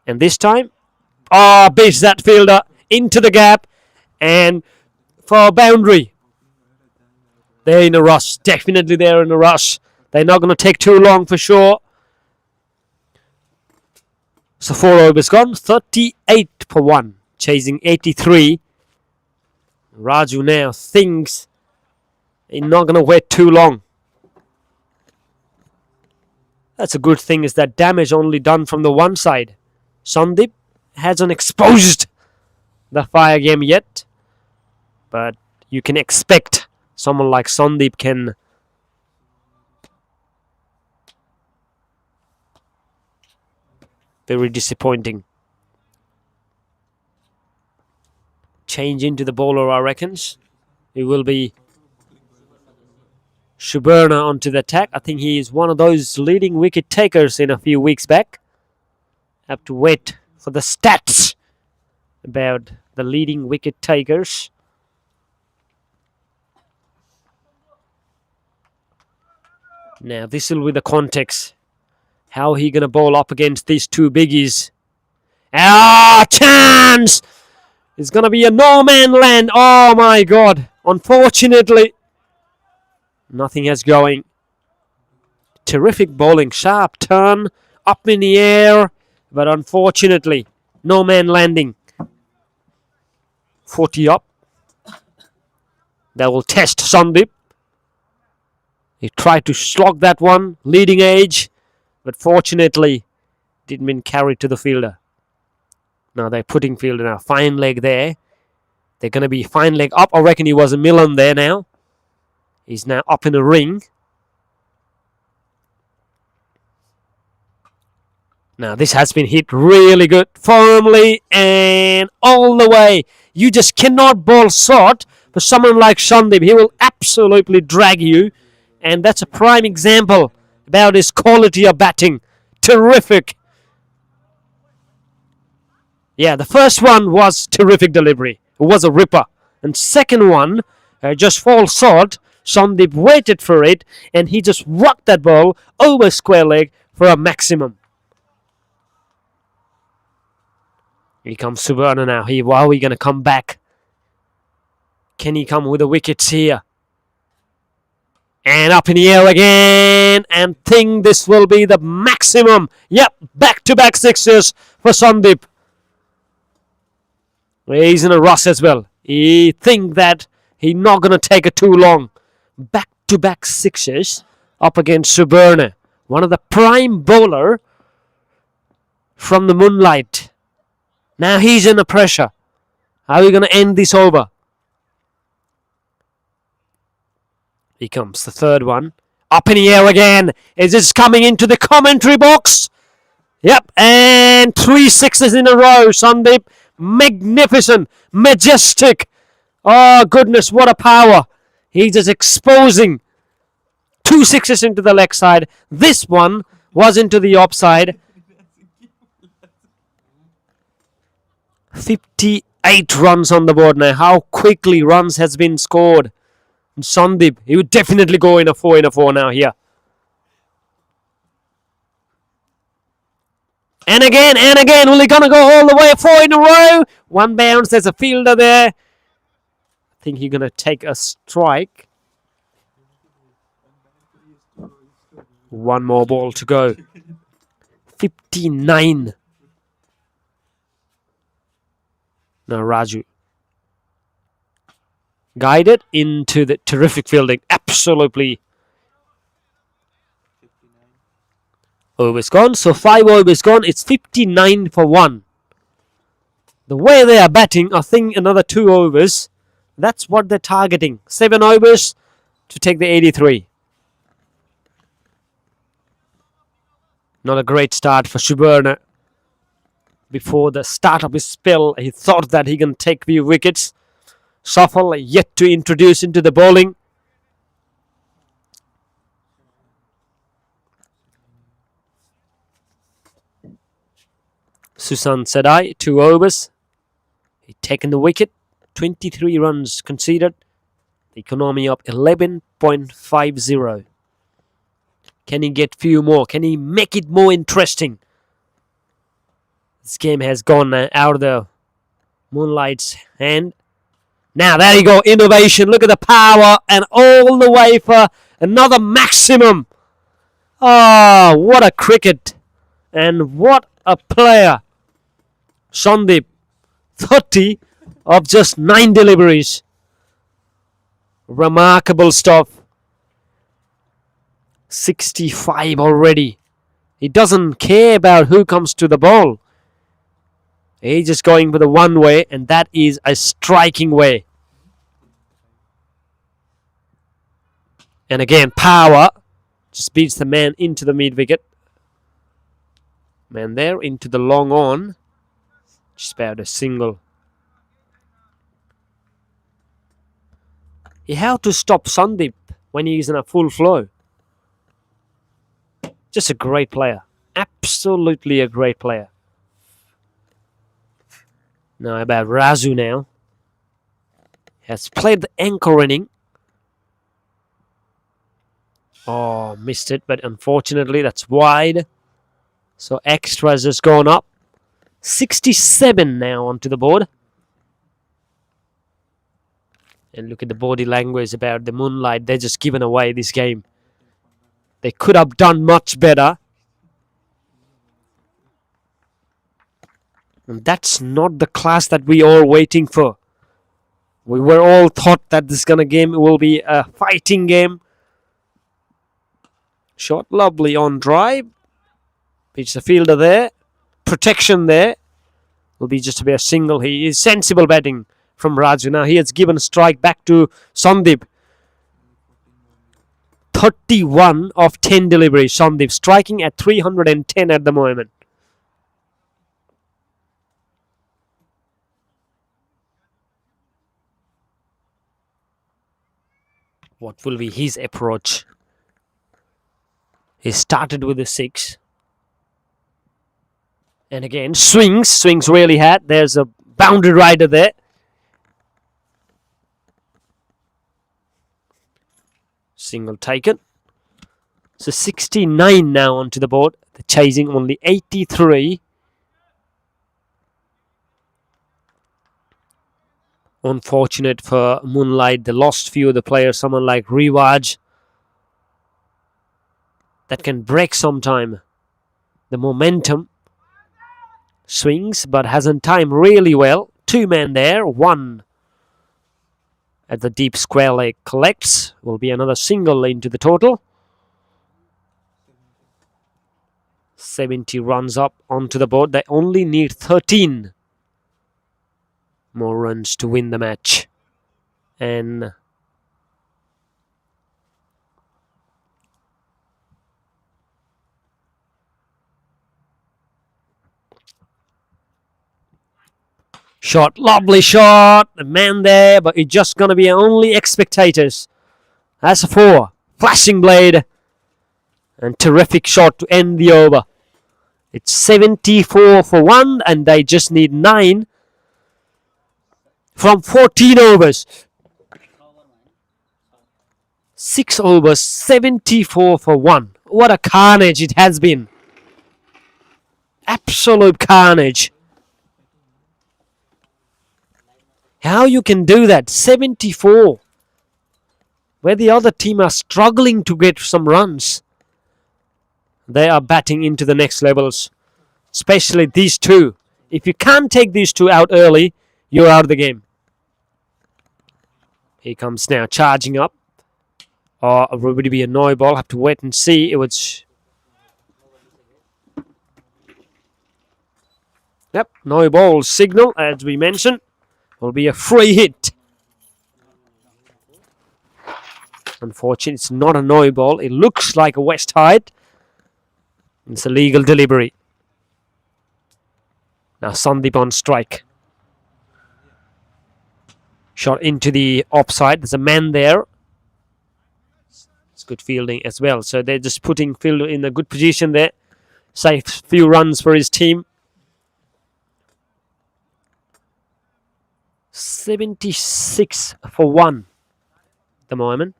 And this time, beats that fielder into the gap and for a boundary. They're in a rush. Definitely they're in a rush. They're not going to take too long for sure. So 4 overs gone. 38 for 1. Chasing 83. Raju now thinks he's not going to wait too long. That's a good thing is that damage only done from the one side. Sandeep hasn't exposed the fire game yet. But you can expect someone like Sandeep can very disappointing. Change into the bowler, I reckons. It will be Shuburna onto the attack. I think he is one of those leading wicket takers in a few weeks back. Have to wait for the stats about the leading wicket takers. Now this will be the context. How he gonna bowl up against these two biggies? Chance! It's gonna be a no-man land. Oh my God! Unfortunately, nothing has going. Terrific bowling, sharp turn, up in the air, but unfortunately, no-man landing. 40 up. That will test Sandeep. He tried to slog that one, leading edge, but fortunately, didn't been carried to the fielder. Now they're putting fielder now. Fine leg there. They're going to be fine leg up. I reckon he was a million there now. He's now up in a ring. Now this has been hit really good. Firmly and all the way. You just cannot bowl short for someone like Sandeep. He will absolutely drag you. And that's a prime example about his quality of batting. Terrific. Yeah, the first one was terrific delivery. It was a ripper. And second one, just falls short. Sandeep waited for it, and he just rocked that ball over square leg for a maximum. Here comes Subarna now. How are we going to come back? Can he come with the wickets here? And up in the air again. And think this will be the maximum. Yep, back-to-back sixes for Sandeep. He's in a rush as well. He think that he's not going to take it too long. Back-to-back sixes up against Subarna. One of the prime bowler from the Moonlight. Now he's in the pressure. How are we going to end this over? Here comes the third one. Up in the air again. Is this coming into the commentary box? Yep. And 3 sixes in a row, Sandeep. Magnificent. Majestic. Oh, goodness. What a power. He's just exposing 2 sixes into the leg side. This one was into the offside. 58 runs on the board now. How quickly runs has been scored. And Sandeep, he would definitely go in a 4 now here. And again, will he gonna go all the way 4 in a row? One bounce, there's a fielder there. I think he's gonna take a strike. One more ball to go. 59. Now Raju. Guided into the terrific fielding. Absolutely. Overs gone. So 5 overs gone. It's 59 for 1. The way they are batting, I think another 2 overs. That's what they're targeting. 7 overs to take the 83. Not a great start for Subarna. Before the start of his spell, he thought that he can take few wickets. Shuffle yet to introduce into the bowling. Susan Sadai, 2 overs. He'd taken the wicket. 23 runs conceded. The economy of 11.50. Can he get few more? Can he make it more interesting? This game has gone out of the Moonlight's hand. Now, there you go. Innovation. Look at the power. And all the way for another maximum. Oh, what a cricket. And what a player. Sandeep. 30 of just 9 deliveries. Remarkable stuff. 65 already. He doesn't care about who comes to the ball. He's just going for the one way, and that is a striking way. And again, power just beats the man into the mid wicket. Man there into the long on. Just about a single. You have to stop Sandeep when he's in a full flow. Just a great player. Absolutely a great player. Now about Razu now. Has played the anchor inning. Oh, missed it, but unfortunately that's wide. So extras has gone up. 67 now onto the board. And look at the body language about the Moonlight. They're just giving away this game. They could have done much better. And that's not the class that we are waiting for. We were all thought that this kind of game will be a fighting game. Shot lovely on drive. Pitch the fielder there. Protection there. Will be just to be a single. He is sensible batting from Raju. Now he has given a strike back to Sandeep. 31 of 10 deliveries. Sandeep striking at 310 at the moment. What will be his approach? He started with a 6. And again, swings really hard. There's a boundary rider there. Single taken. So 69 now onto the board. They're chasing only 83. Unfortunate for Moonlight, they lost few of the players, someone like Rivaj. That can break sometime the momentum. Swings, but hasn't timed really well. 2 men there, 1 at the deep square leg collects. Will be another single into the total. 70 runs up onto the board. They only need 13 more runs to win the match. And shot, lovely shot. The man there, but it's just going to be only spectators. That's a 4. Flashing blade. And terrific shot to end the over. It's 74 for 1, and they just need 9 from 14 overs. 6 overs, 74 for 1. What a carnage it has been. Absolute carnage. How you can do that? 74. Where the other team are struggling to get some runs. They are batting into the next levels. Especially these two. If you can't take these two out early, you're out of the game. He comes now charging up. Or would it be a no ball? Have to wait and see. It was... Yep, no ball signal, as we mentioned. Will be a free hit. Unfortunately, it's not a no ball. It looks like a West Hyde. It's a legal delivery. Now Sandeep on strike. Shot into the offside. There's a man there. It's good fielding as well. So they're just putting fielder in a good position there. Save few runs for his team. 76 for 1 at the moment.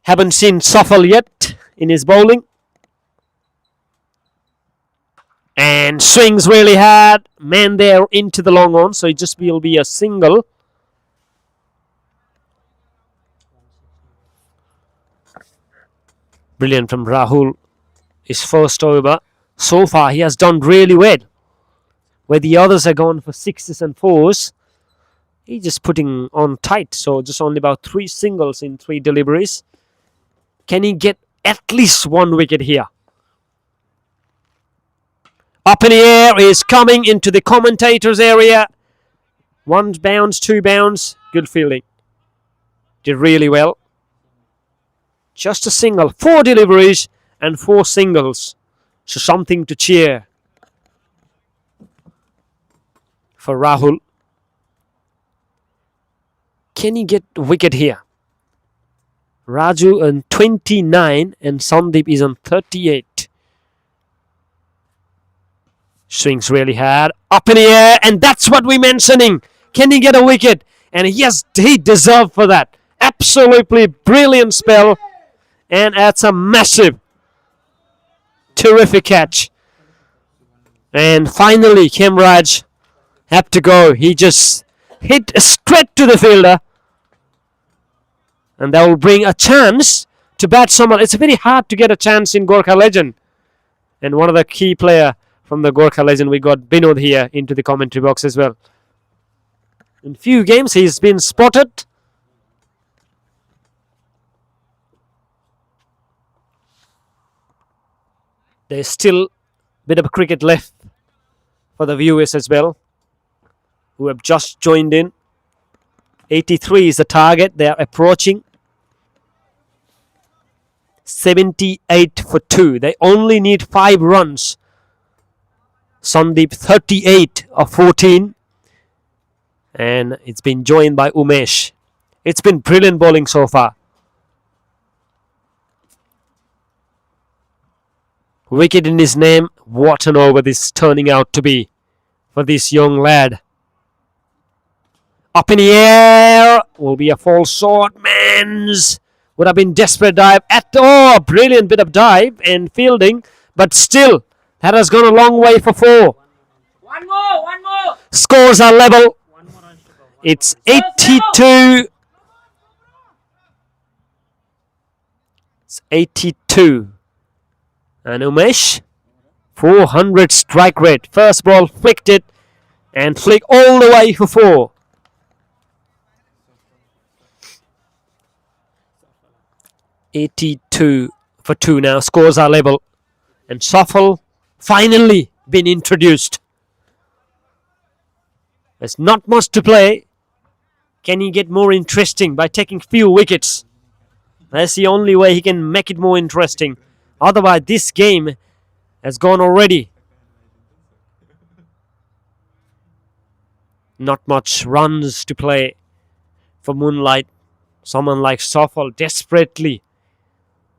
Haven't seen Safal yet in his bowling. And swings really hard. Man there into the long on. So it just will be a single. Brilliant from Rahul. His first over. So far he has done really well. Where the others are gone for 6s and 4s. He's just putting on tight. So just only about 3 singles in 3 deliveries. Can he get at least 1 wicket here? Up in the air is coming into the commentators area. 1 bounce, 2 bounce. Good fielding. Did really well. Just a single. 4 deliveries and 4 singles. So something to cheer for Rahul. Can he get a wicket here? Raju on 29 and Sandeep is on 38. Swings really hard. Up in the air, and that's what we're mentioning. Can he get a wicket? And yes, he deserved for that. Absolutely brilliant spell. And that's a massive, terrific catch. And finally, Kemraj had to go. He just hit straight to the fielder. And that will bring a chance to bat someone. It's very hard to get a chance in Gurkha Legend. And one of the key player from the Gurkha Legend, we got Binod here into the commentary box as well. In few games, he's been spotted. There's still a bit of cricket left for the viewers as well, who have just joined in. 83 is the target. They are approaching. 78 for 2. They only need 5 runs. Sandeep 38 of 14. And it's been joined by Umesh. It's been brilliant bowling so far. Wicket in his name. What an over this is turning out to be for this young lad. Up in the air. Will be a false shot. Mans. Would have been desperate dive. Brilliant bit of dive and fielding. But still, that has gone a long way for 4. Scores are level. It's 82. It's 82. And Umesh, 400 strike rate. First ball, flicked it and flicked all the way for 4. $82 for 2 now. Scores are level. And Shuffle finally been introduced. There's not much to play. Can he get more interesting by taking few wickets? That's the only way he can make it more interesting. Otherwise, this game has gone already. Not much runs to play for Moonlight. Someone like Shuffle desperately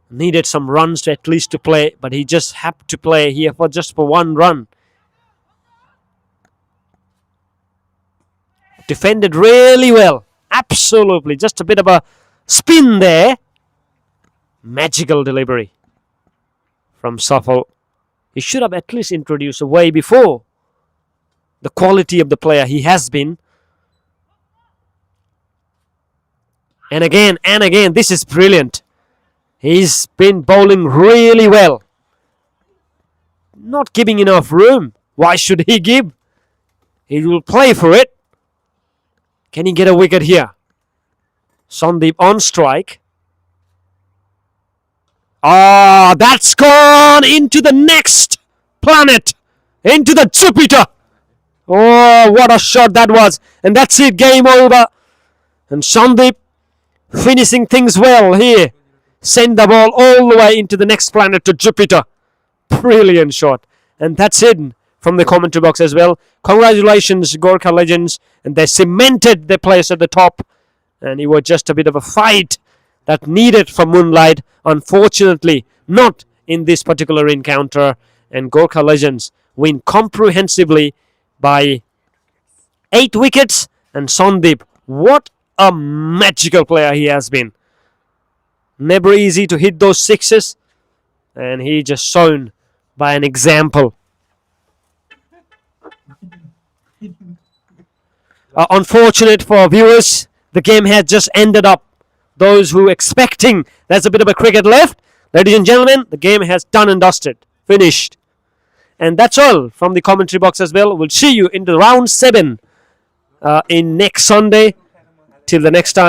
needed some runs to at least to play, but he just had to play here for just for 1 run. Defended really well. Absolutely. Just a bit of a spin there. Magical delivery from Shuffle. He should have at least introduced a way before. The quality of the player he has been. And again, this is brilliant. He's been bowling really well. Not giving enough room. Why should he give? He will play for it. Can he get a wicket here? Sandeep on strike. That's gone into the next planet. Into the Jupiter. Oh, what a shot that was. And that's it, game over. And Sandeep finishing things well here. Send the ball all the way into the next planet to Jupiter. Brilliant shot. And that's it from the commentary box as well. Congratulations, Gurkha legends. And they cemented their place at the top. And it was just a bit of a fight that needed for Moonlight. Unfortunately, not in this particular encounter. And Gurkha legends win comprehensively by 8 wickets. And Sandeep, what a magical player he has been. Never easy to hit those sixes. And he just shown by an example. Unfortunate for viewers, the game has just ended up. Those who expecting there's a bit of a cricket left, ladies and gentlemen, the game has done and dusted. Finished. And that's all from the commentary box as well. We'll see you in the round 7 in next Sunday. Till the next time.